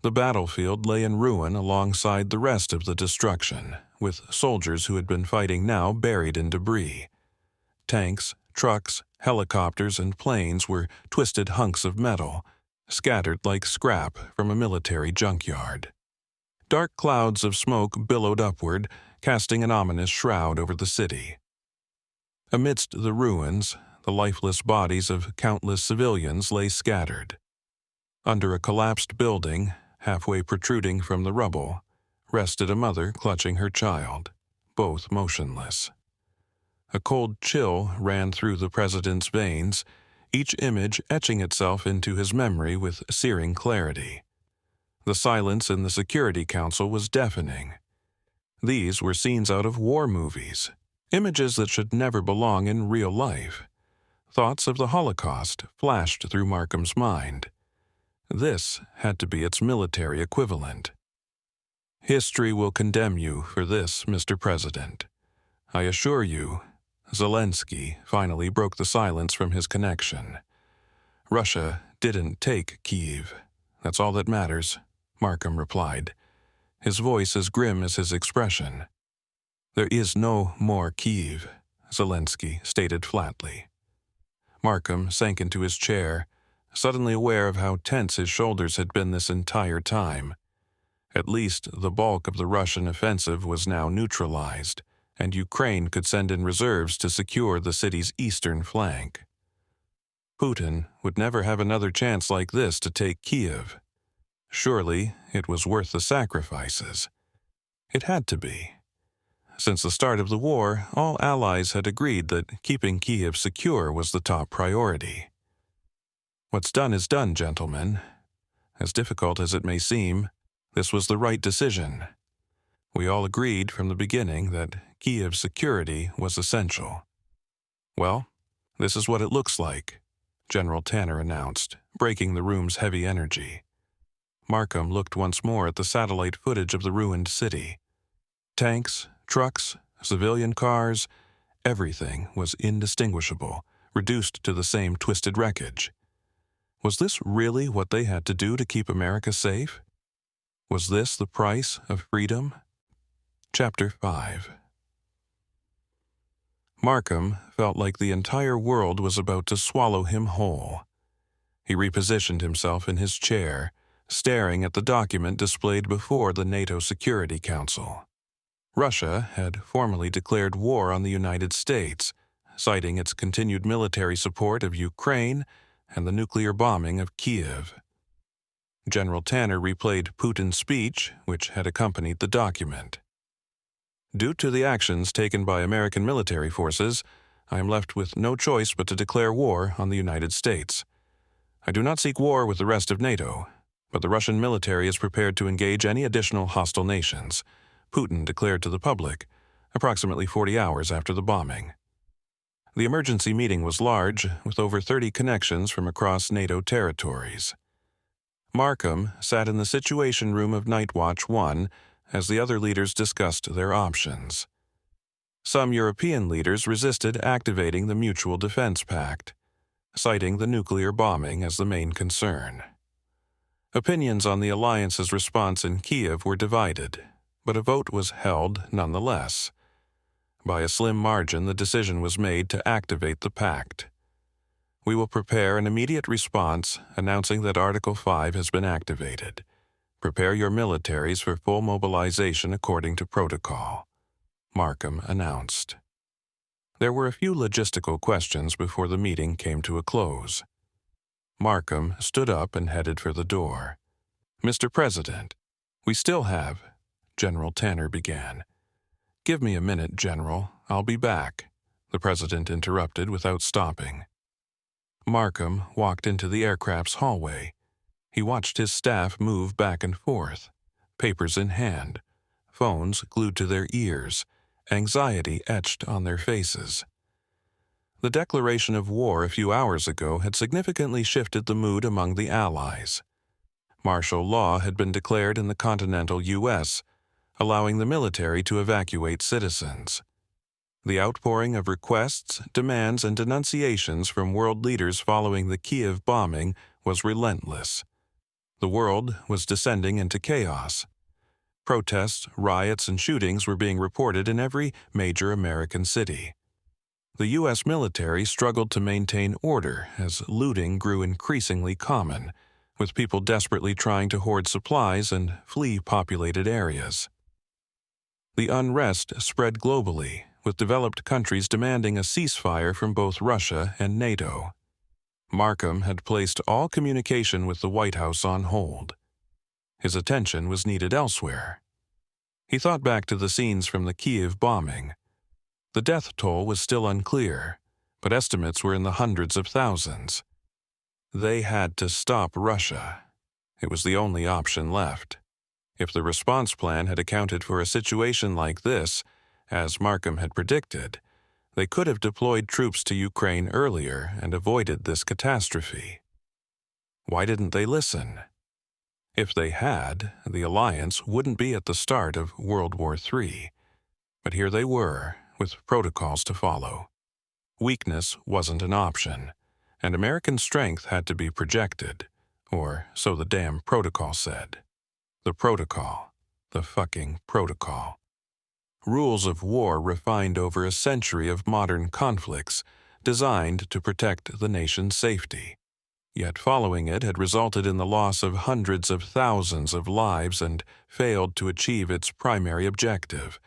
The battlefield lay in ruin alongside the rest of the destruction, with soldiers who had been fighting now buried in debris. Tanks, trucks, helicopters, and planes were twisted hunks of metal, scattered like scrap from a military junkyard. Dark clouds of smoke billowed upward, casting an ominous shroud over the city. Amidst the ruins, the lifeless bodies of countless civilians lay scattered. Under a collapsed building, halfway protruding from the rubble, rested a mother clutching her child, both motionless. A cold chill ran through the president's veins, each image etching itself into his memory with searing clarity. The silence in the Security Council was deafening. These were scenes out of war movies, images that should never belong in real life. Thoughts of the Holocaust flashed through Markham's mind. This had to be its military equivalent. "History will condemn you for this, Mr. President. I assure you," Zelensky finally broke the silence from his connection. "Russia didn't take Kyiv. That's all that matters," Markham replied, his voice as grim as his expression. "There is no more Kyiv," Zelensky stated flatly. Markham sank into his chair, suddenly aware of how tense his shoulders had been this entire time. At least the bulk of the Russian offensive was now neutralized, and Ukraine could send in reserves to secure the city's eastern flank. Putin would never have another chance like this to take Kyiv. Surely it was worth the sacrifices. It had to be. Since the start of the war, all allies had agreed that keeping Kiev secure was the top priority. What's done is done, gentlemen. As difficult as it may seem, this was the right decision. We all agreed from the beginning that Kiev's security was essential. Well, this is what it looks like, General Tanner announced, breaking the room's heavy energy. Markham looked once more at the satellite footage of the ruined city. Tanks, trucks, civilian cars, everything was indistinguishable, reduced to the same twisted wreckage. Was this really what they had to do to keep America safe? Was this the price of freedom? Chapter 5. Markham felt like the entire world was about to swallow him whole. He repositioned himself in his chair, staring at the document displayed before the NATO Security Council. Russia had formally declared war on the United States, citing its continued military support of Ukraine and the nuclear bombing of Kiev. General Tanner replayed Putin's speech, which had accompanied the document. Due to the actions taken by American military forces, I am left with no choice but to declare war on the United States. I do not seek war with the rest of NATO, but the Russian military is prepared to engage any additional hostile nations, Putin declared to the public, approximately 40 hours after the bombing. The emergency meeting was large, with over 30 connections from across NATO territories. Markham sat in the Situation Room of Night Watch 1 as the other leaders discussed their options. Some European leaders resisted activating the Mutual Defense Pact, citing the nuclear bombing as the main concern. Opinions on the alliance's response in Kiev were divided, but a vote was held nonetheless. By a slim margin, the decision was made to activate the pact. We will prepare an immediate response announcing that Article 5 has been activated. Prepare your militaries for full mobilization according to protocol, Markham announced. There were a few logistical questions before the meeting came to a close. Markham stood up and headed for the door. Mr. President, we still have, General Tanner began. Give me a minute, General. I'll be back, the President interrupted without stopping. Markham walked into the aircraft's hallway. He watched his staff move back and forth, papers in hand, phones glued to their ears, anxiety etched on their faces. The declaration of war a few hours ago had significantly shifted the mood among the Allies. Martial law had been declared in the continental U.S., allowing the military to evacuate citizens. The outpouring of requests, demands, and denunciations from world leaders following the Kiev bombing was relentless. The world was descending into chaos. Protests, riots, and shootings were being reported in every major American city. The U.S. military struggled to maintain order as looting grew increasingly common, with people desperately trying to hoard supplies and flee populated areas. The unrest spread globally, with developed countries demanding a ceasefire from both Russia and NATO. Markham had placed all communication with the White House on hold. His attention was needed elsewhere. He thought back to the scenes from the Kiev bombing. The death toll was still unclear, but estimates were in the hundreds of thousands. They had to stop Russia. It was the only option left. If the response plan had accounted for a situation like this, as Markham had predicted, they could have deployed troops to Ukraine earlier and avoided this catastrophe. Why didn't they listen? If they had, the alliance wouldn't be at the start of World War III. But here they were, with protocols to follow. Weakness wasn't an option, and American strength had to be projected, or so the damn protocol said. The protocol. The fucking protocol. Rules of war refined over a century of modern conflicts, designed to protect the nation's safety. Yet following it had resulted in the loss of hundreds of thousands of lives and failed to achieve its primary objective,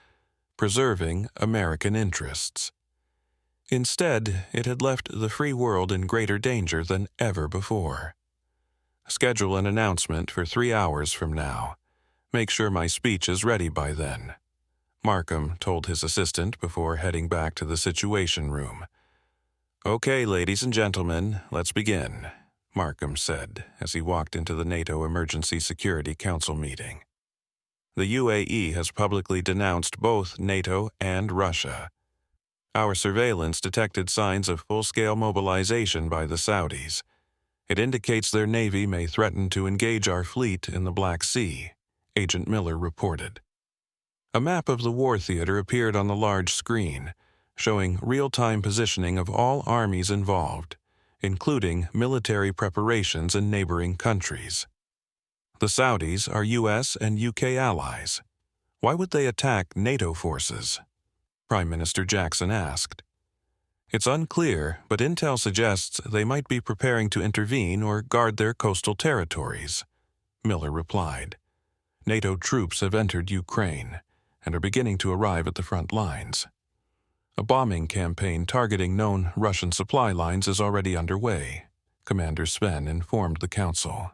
preserving American interests. Instead, it had left the free world in greater danger than ever before. Schedule an announcement for 3 hours from now. Make sure my speech is ready by then. Markham told his assistant before heading back to the Situation Room. "Okay, ladies and gentlemen, let's begin," Markham said as he walked into the NATO Emergency Security Council meeting. The UAE has publicly denounced both NATO and Russia. Our surveillance detected signs of full-scale mobilization by the Saudis. It indicates their navy may threaten to engage our fleet in the Black Sea, Agent Miller reported. A map of the war theater appeared on the large screen, showing real-time positioning of all armies involved, including military preparations in neighboring countries. The Saudis are U.S. and U.K. allies. Why would they attack NATO forces? Prime Minister Jackson asked. It's unclear, but intel suggests they might be preparing to intervene or guard their coastal territories, Miller replied. NATO troops have entered Ukraine and are beginning to arrive at the front lines. A bombing campaign targeting known Russian supply lines is already underway, Commander Sven informed the council.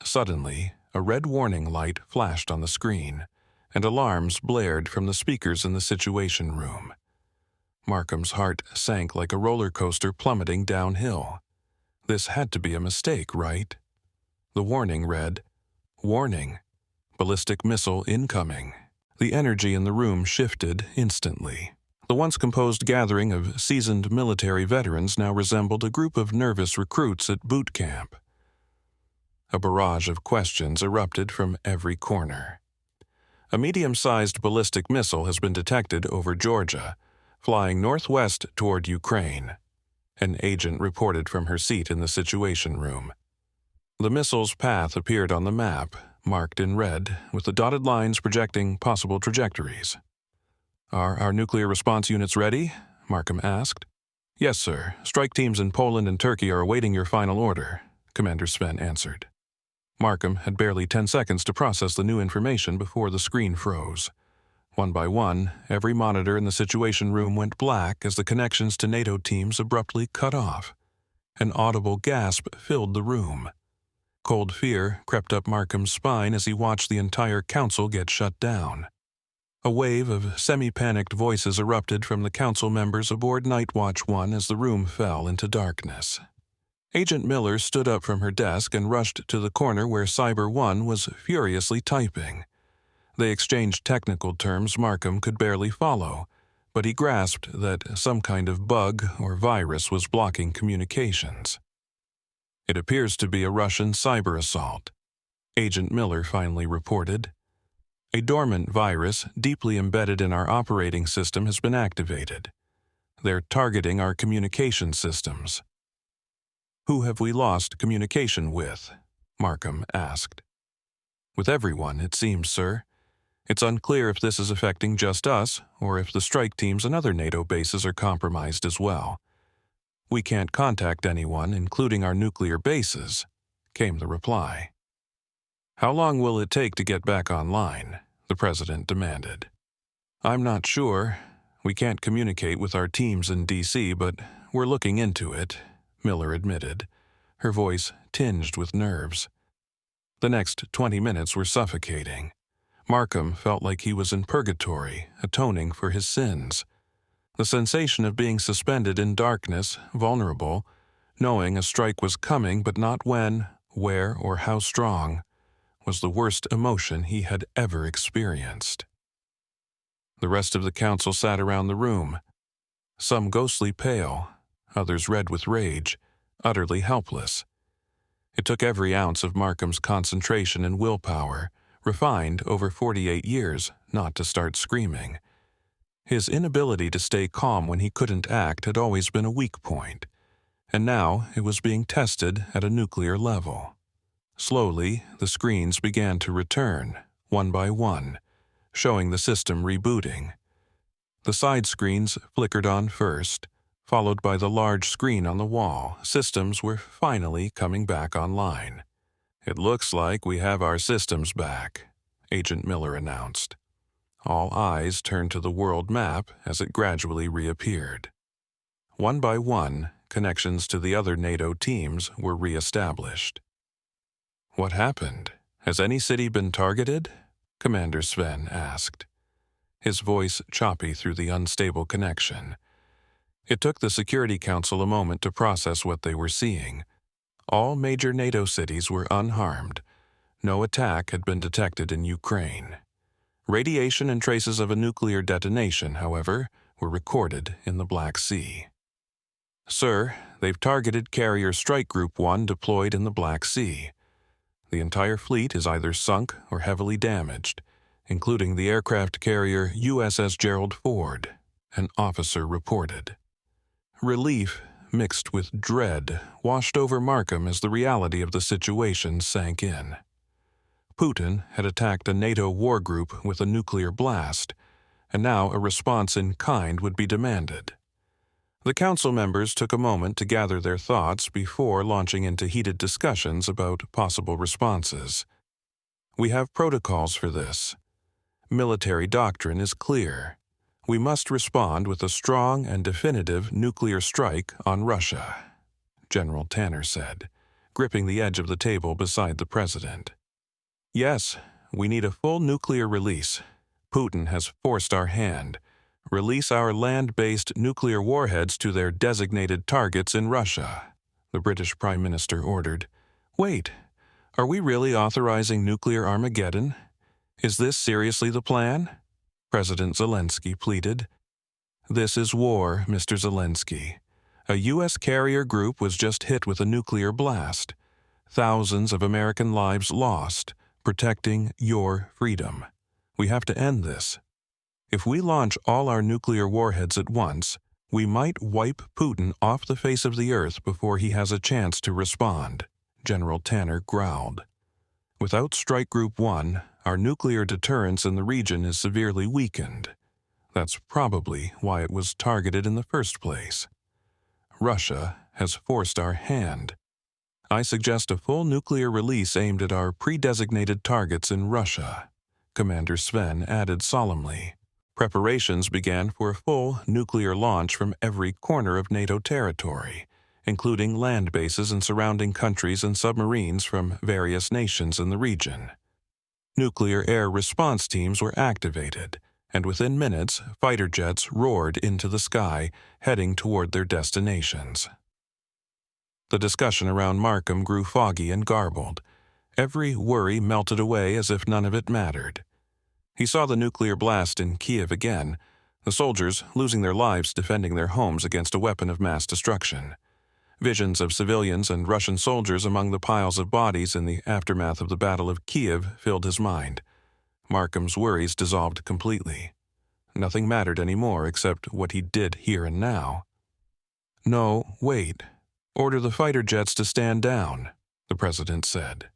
Suddenly, a red warning light flashed on the screen, and alarms blared from the speakers in the Situation Room. Markham's heart sank like a roller coaster plummeting downhill. This had to be a mistake, right? The warning read, "Warning, ballistic missile incoming." The energy in the room shifted instantly. The once composed gathering of seasoned military veterans now resembled a group of nervous recruits at boot camp. A barrage of questions erupted from every corner. A medium-sized ballistic missile has been detected over Georgia, flying northwest toward Ukraine, an agent reported from her seat in the Situation Room. The missile's path appeared on the map, marked in red, with the dotted lines projecting possible trajectories. "Are our nuclear response units ready?" Markham asked. "Yes, sir. Strike teams in Poland and Turkey are awaiting your final order," Commander Sven answered. Markham had barely 10 seconds to process the new information before the screen froze. One by one, every monitor in the Situation Room went black as the connections to NATO teams abruptly cut off. An audible gasp filled the room. Cold fear crept up Markham's spine as he watched the entire council get shut down. A wave of semi-panicked voices erupted from the council members aboard Night Watch 1 as the room fell into darkness. Agent Miller stood up from her desk and rushed to the corner where Cyber 1 was furiously typing. They exchanged technical terms Markham could barely follow, but he grasped that some kind of bug or virus was blocking communications. "It appears to be a Russian cyber assault," Agent Miller finally reported. "A dormant virus deeply embedded in our operating system has been activated. They're targeting our communication systems." "Who have we lost communication with?" Markham asked. "With everyone, it seems, sir. It's unclear if this is affecting just us or if the strike teams and other NATO bases are compromised as well. We can't contact anyone, including our nuclear bases," came the reply. "How long will it take to get back online?" the president demanded. "I'm not sure. We can't communicate with our teams in D.C., but we're looking into it," Miller admitted, her voice tinged with nerves. The next 20 minutes were suffocating. Markham felt like he was in purgatory, atoning for his sins. The sensation of being suspended in darkness, vulnerable, knowing a strike was coming but not when, where, or how strong, was the worst emotion he had ever experienced. The rest of the council sat around the room, some ghostly pale, others red with rage, utterly helpless. It took every ounce of Markham's concentration and willpower, refined over 48 years, not to start screaming. His inability to stay calm when he couldn't act had always been a weak point, and now it was being tested at a nuclear level. Slowly, the screens began to return, one by one, showing the system rebooting. The side screens flickered on first, followed by the large screen on the wall. Systems were finally coming back online. "It looks like we have our systems back," Agent Miller announced. All eyes turned to the world map as it gradually reappeared. One by one, connections to the other NATO teams were re-established. "What happened? Has any city been targeted?" Commander Sven asked. his voice choppy through the unstable connection. It took the Security Council a moment to process what they were seeing. All major NATO cities were unharmed. No attack had been detected in Ukraine. Radiation and traces of a nuclear detonation, however, were recorded in the Black Sea. "Sir, they've targeted Carrier Strike Group 1 deployed in the Black Sea. The entire fleet is either sunk or heavily damaged, including the aircraft carrier USS Gerald Ford," an officer reported. Relief, mixed with dread, washed over Markham as the reality of the situation sank in. Putin had attacked a NATO war group with a nuclear blast, and now a response in kind would be demanded. The council members took a moment to gather their thoughts before launching into heated discussions about possible responses. "We have protocols for this. Military doctrine is clear. We must respond with a strong and definitive nuclear strike on Russia," General Tanner said, gripping the edge of the table beside the president. "Yes, we need a full nuclear release. Putin has forced our hand. Release our land-based nuclear warheads to their designated targets in Russia," the British Prime Minister ordered. "Wait, are we really authorizing nuclear Armageddon? Is this seriously the plan?" President Zelensky pleaded. "This is war, Mr. Zelensky. A U.S. carrier group was just hit with a nuclear blast. Thousands of American lives lost, protecting your freedom. We have to end this. If we launch all our nuclear warheads at once, we might wipe Putin off the face of the earth before he has a chance to respond," General Tanner growled. "Without Strike Group 1, our nuclear deterrence in the region is severely weakened. That's probably why it was targeted in the first place. Russia has forced our hand. I suggest a full nuclear release aimed at our pre-designated targets in Russia," Commander Sven added solemnly. Preparations began for a full nuclear launch from every corner of NATO territory, including land bases in surrounding countries and submarines from various nations in the region. Nuclear air response teams were activated, and within minutes, fighter jets roared into the sky, heading toward their destinations. The discussion around Markham grew foggy and garbled. Every worry melted away as if none of it mattered. He saw the nuclear blast in Kiev again, the soldiers losing their lives defending their homes against a weapon of mass destruction. Visions of civilians and Russian soldiers among the piles of bodies in the aftermath of the Battle of Kiev filled his mind. Markham's worries dissolved completely. Nothing mattered anymore except what he did here and now. "No, wait. Order the fighter jets to stand down," the president said.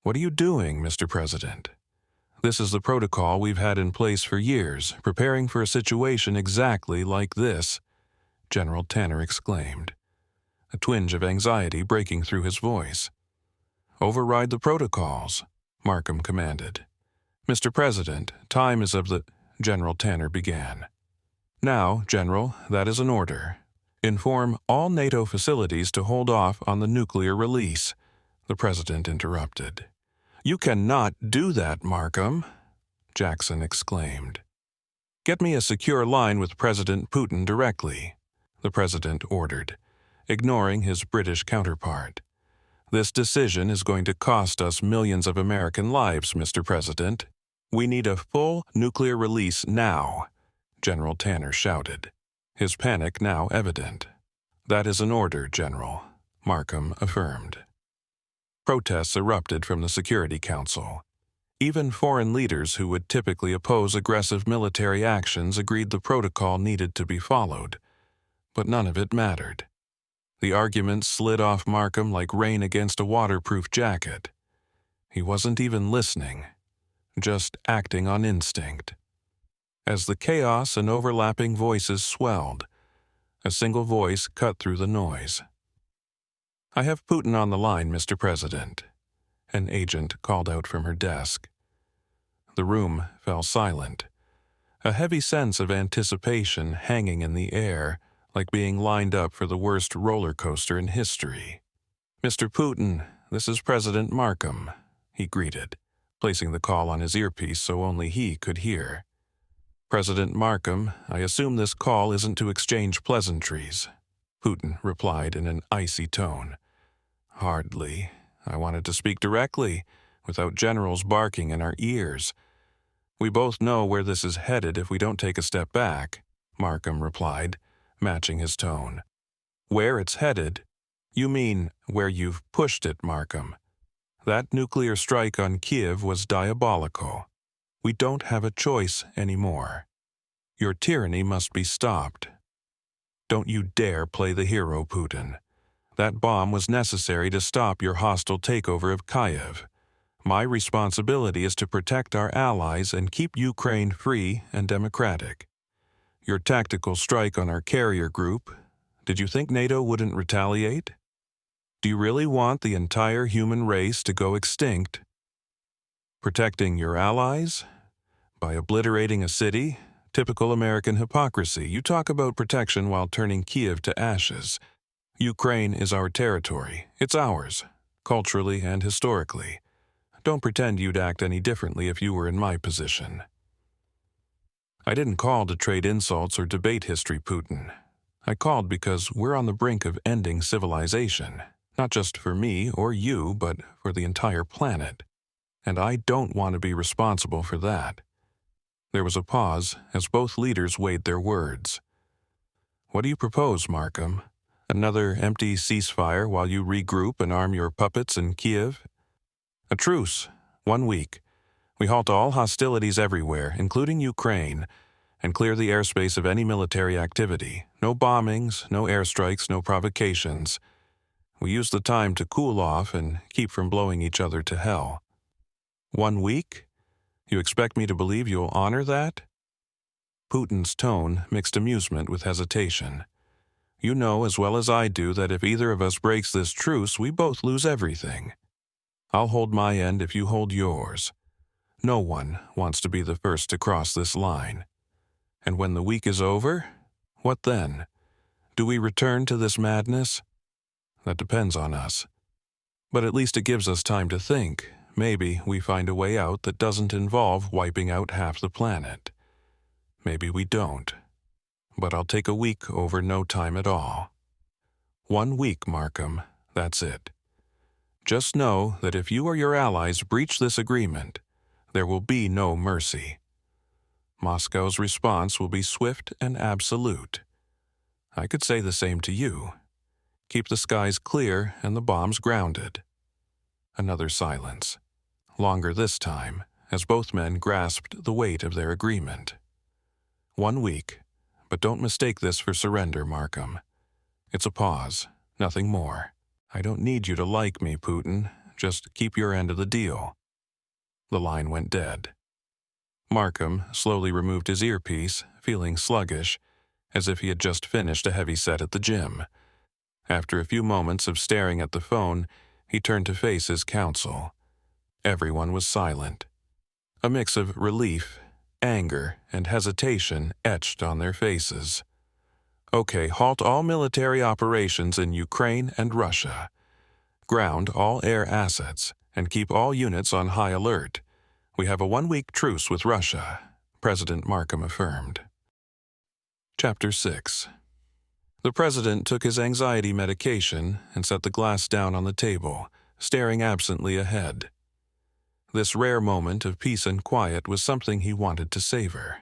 "What are you doing, Mr. President? This is the protocol we've had in place for years, preparing for a situation exactly like this," General Tanner exclaimed, a twinge of anxiety breaking through his voice. "Override the protocols," Markham commanded. "Mr. President, time is of the—" General Tanner began. "Now, General, that is an order. Inform all NATO facilities to hold off on the nuclear release," the president interrupted. "You cannot do that, Markham," Jackson exclaimed. "Get me a secure line with President Putin directly," the president ordered, ignoring his British counterpart. "This decision is going to cost us millions of American lives, Mr. President. We need a full nuclear release now," General Tanner shouted, his panic now evident. "That is an order, General," Markham affirmed. Protests erupted from the Security Council. Even foreign leaders who would typically oppose aggressive military actions agreed the protocol needed to be followed. But none of it mattered. The arguments slid off Markham like rain against a waterproof jacket. He wasn't even listening, just acting on instinct. As the chaos and overlapping voices swelled, a single voice cut through the noise. "I have Putin on the line, Mr. President," an agent called out from her desk. The room fell silent, a heavy sense of anticipation hanging in the air, like being lined up for the worst roller coaster in history. "Mr. Putin, this is President Markham," he greeted, placing the call on his earpiece so only he could hear. President Markham, I assume this call isn't to exchange pleasantries, Putin replied in an icy tone. Hardly. I wanted to speak directly, without generals barking in our ears. We both know where this is headed if we don't take a step back, Markham replied, matching his tone. Where it's headed? You mean where you've pushed it, Markham. That nuclear strike on Kiev was diabolical. We don't have a choice anymore. Your tyranny must be stopped. Don't you dare play the hero, Putin. That bomb was necessary to stop your hostile takeover of Kiev. My responsibility is to protect our allies and keep Ukraine free and democratic. Your tactical strike on our carrier group, did you think NATO wouldn't retaliate? Do you really want the entire human race to go extinct? Protecting your allies? By obliterating a city? Typical American hypocrisy. You talk about protection while turning Kiev to ashes. Ukraine is our territory. It's ours, culturally and historically. Don't pretend you'd act any differently if you were in my position. I didn't call to trade insults or debate history, Putin. I called because we're on the brink of ending civilization, not just for me or you, but for the entire planet. And I don't want to be responsible for that. There was a pause as both leaders weighed their words. What do you propose, Markham? Another empty ceasefire while you regroup and arm your puppets in Kiev? A truce, 1 week. We halt all hostilities everywhere, including Ukraine, and clear the airspace of any military activity. No bombings, no airstrikes, no provocations. We use the time to cool off and keep from blowing each other to hell. 1 week? You expect me to believe you'll honor that? Putin's tone mixed amusement with hesitation. You know as well as I do that if either of us breaks this truce, we both lose everything. I'll hold my end if you hold yours. No one wants to be the first to cross this line. And when the week is over, what then? Do we return to this madness? That depends on us. But at least it gives us time to think. Maybe we find a way out that doesn't involve wiping out half the planet. Maybe we don't. But I'll take a week over no time at all. 1 week, Markham, that's it. Just know that if you or your allies breach this agreement, there will be no mercy. Moscow's response will be swift and absolute. I could say the same to you. Keep the skies clear and the bombs grounded. Another silence. Longer this time, as both men grasped the weight of their agreement. 1 week, but don't mistake this for surrender, Markham. It's a pause, nothing more. I don't need you to like me, Putin. Just keep your end of the deal. The line went dead. Markham slowly removed his earpiece, feeling sluggish, as if he had just finished a heavy set at the gym. After a few moments of staring at the phone, he turned to face his counsel. Everyone was silent. A mix of relief, anger, and hesitation etched on their faces. Okay, halt all military operations in Ukraine and Russia. Ground all air assets and keep all units on high alert. We have a 1-week truce with Russia, President Markham affirmed. Chapter 6. The president took his anxiety medication and set the glass down on the table, staring absently ahead. This rare moment of peace and quiet was something he wanted to savor.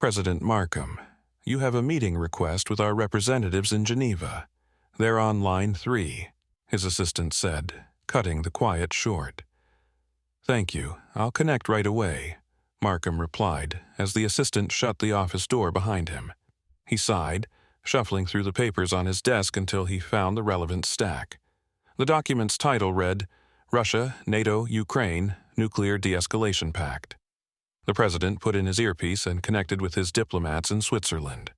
President Markham, you have a meeting request with our representatives in Geneva. They're on line 3, his assistant said, cutting the quiet short. Thank you. I'll connect right away, Markham replied as the assistant shut the office door behind him. He sighed, shuffling through the papers on his desk until he found the relevant stack. The document's title read, Russia, NATO, Ukraine, Nuclear De-Escalation Pact. The president put in his earpiece and connected with his diplomats in Switzerland.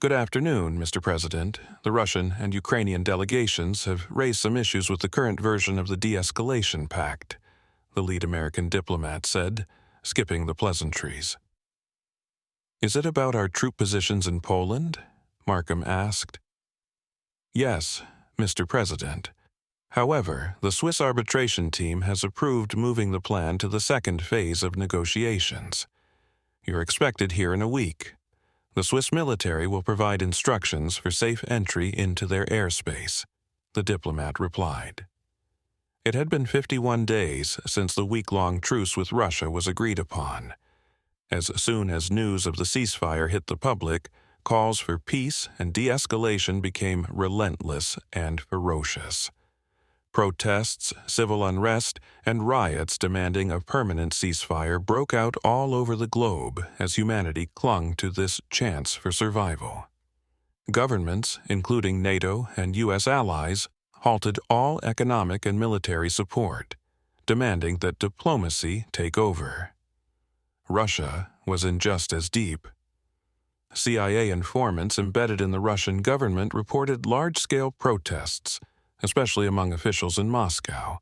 Good afternoon, Mr. President. The Russian and Ukrainian delegations have raised some issues with the current version of the De-Escalation Pact, the lead American diplomat said, skipping the pleasantries. Is it about our troop positions in Poland? Markham asked. Yes, Mr. President. However, the Swiss arbitration team has approved moving the plan to the second phase of negotiations. You're expected here in a week. The Swiss military will provide instructions for safe entry into their airspace," the diplomat replied. It had been 51 days since the week-long truce with Russia was agreed upon. As soon as news of the ceasefire hit the public, calls for peace and de-escalation became relentless and ferocious. Protests, civil unrest, and riots demanding a permanent ceasefire broke out all over the globe as humanity clung to this chance for survival. Governments, including NATO and U.S. allies, halted all economic and military support, demanding that diplomacy take over. Russia was in just as deep. CIA informants embedded in the Russian government reported large-scale protests, especially among officials in Moscow.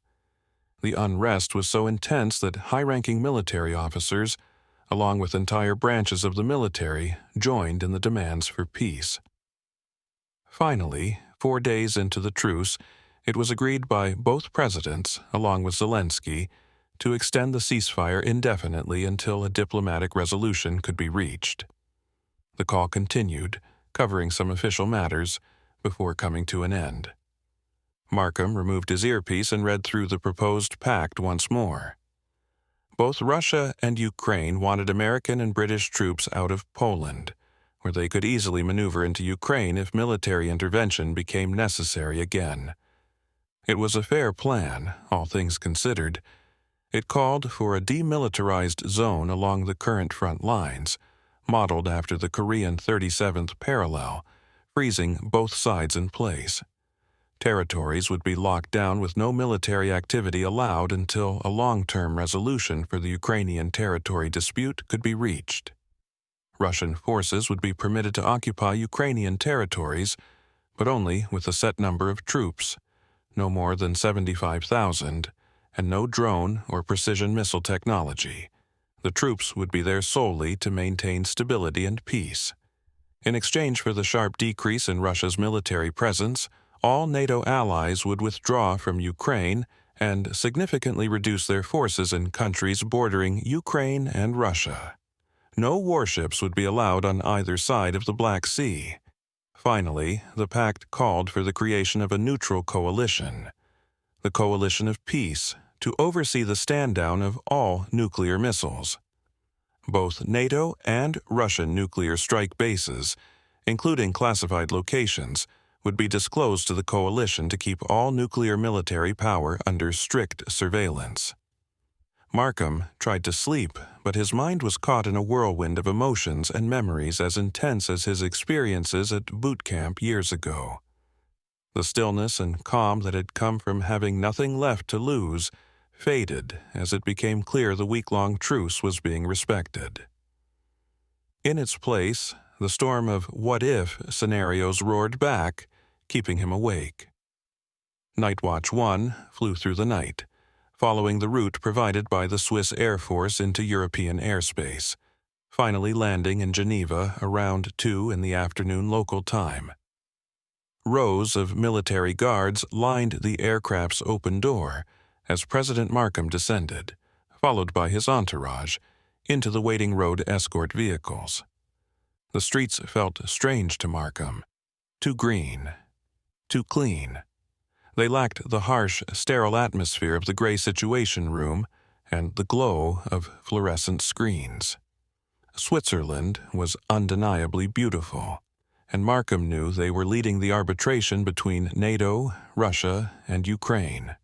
The unrest was so intense that high-ranking military officers, along with entire branches of the military, joined in the demands for peace. Finally, 4 days into the truce, it was agreed by both presidents, along with Zelensky, to extend the ceasefire indefinitely until a diplomatic resolution could be reached. The call continued, covering some official matters, before coming to an end. Markham removed his earpiece and read through the proposed pact once more. Both Russia and Ukraine wanted American and British troops out of Poland, where they could easily maneuver into Ukraine if military intervention became necessary again. It was a fair plan, all things considered. It called for a demilitarized zone along the current front lines, modeled after the Korean 37th parallel, freezing both sides in place. Territories would be locked down with no military activity allowed until a long-term resolution for the Ukrainian territory dispute could be reached. Russian forces would be permitted to occupy Ukrainian territories, but only with a set number of troops, no more than 75,000, and no drone or precision missile technology. The troops would be there solely to maintain stability and peace. In exchange for the sharp decrease in Russia's military presence, all NATO allies would withdraw from Ukraine and significantly reduce their forces in countries bordering Ukraine and Russia. No warships would be allowed on either side of the Black Sea. Finally, the pact called for the creation of a neutral coalition, the Coalition of Peace, to oversee the stand-down of all nuclear missiles. Both NATO and Russian nuclear strike bases, including classified locations, would be disclosed to the coalition to keep all nuclear military power under strict surveillance. Markham tried to sleep, but his mind was caught in a whirlwind of emotions and memories as intense as his experiences at boot camp years ago. The stillness and calm that had come from having nothing left to lose faded as it became clear the week-long truce was being respected. In its place, the storm of what-if scenarios roared back, keeping him awake. Night Watch 1 flew through the night, following the route provided by the Swiss Air Force into European airspace, finally landing in Geneva around 2 in the afternoon local time. Rows of military guards lined the aircraft's open door as President Markham descended, followed by his entourage, into the waiting road escort vehicles. The streets felt strange to Markham, too green, too clean. They lacked the harsh, sterile atmosphere of the gray Situation Room and the glow of fluorescent screens. Switzerland was undeniably beautiful, and Markham knew they were leading the arbitration between NATO, Russia, and Ukraine.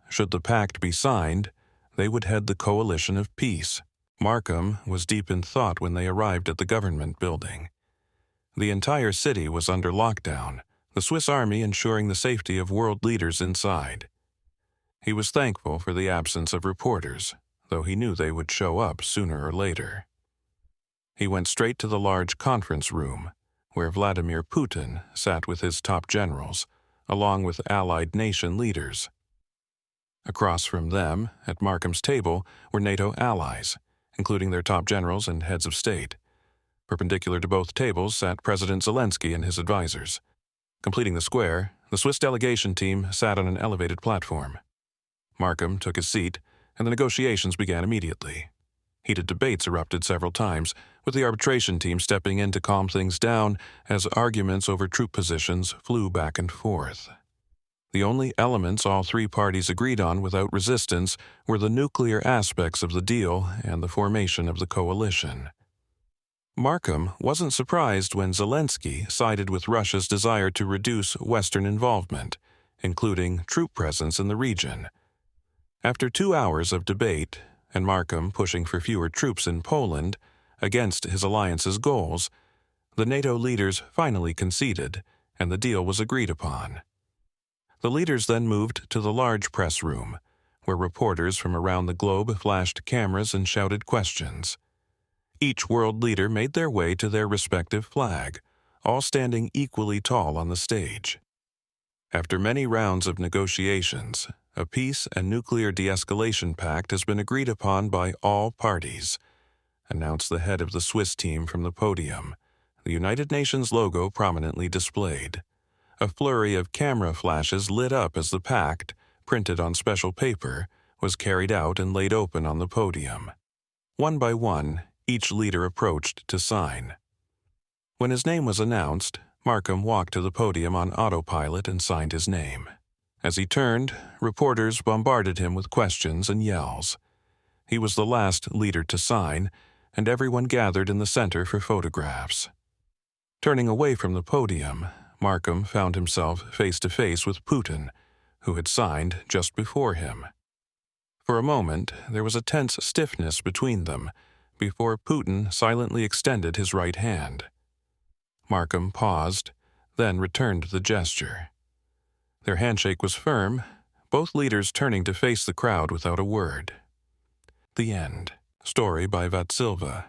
Should the pact be signed, they would head the Coalition of Peace. Markham was deep in thought when they arrived at the government building. The entire city was under lockdown, the Swiss Army ensuring the safety of world leaders inside. He was thankful for the absence of reporters, though he knew they would show up sooner or later. He went straight to the large conference room, where Vladimir Putin sat with his top generals, along with allied nation leaders. Across from them, at Markham's table, were NATO allies, including their top generals and heads of state. Perpendicular to both tables sat President Zelensky and his advisors. Completing the square, the Swiss delegation team sat on an elevated platform. Markham took his seat, and the negotiations began immediately. Heated debates erupted several times, with the arbitration team stepping in to calm things down as arguments over troop positions flew back and forth. The only elements all three parties agreed on without resistance were the nuclear aspects of the deal and the formation of the coalition. Markham wasn't surprised when Zelensky sided with Russia's desire to reduce Western involvement, including troop presence in the region. After 2 hours of debate, and Markham pushing for fewer troops in Poland against his alliance's goals, the NATO leaders finally conceded, and the deal was agreed upon. The leaders then moved to the large press room, where reporters from around the globe flashed cameras and shouted questions. Each world leader made their way to their respective flag, all standing equally tall on the stage. After many rounds of negotiations, a peace and nuclear de-escalation pact has been agreed upon by all parties, announced the head of the Swiss team from the podium, the United Nations logo prominently displayed. A flurry of camera flashes lit up as the pact, printed on special paper, was carried out and laid open on the podium. One by one, each leader approached to sign. When his name was announced, Markham walked to the podium on autopilot and signed his name. As he turned, reporters bombarded him with questions and yells. He was the last leader to sign, and everyone gathered in the center for photographs. Turning away from the podium, Markham found himself face to face with Putin, who had signed just before him. For a moment, there was a tense stiffness between them, before Putin silently extended his right hand. Markham paused, then returned the gesture. Their handshake was firm, both leaders turning to face the crowd without a word. The end. Story by Vatsilva.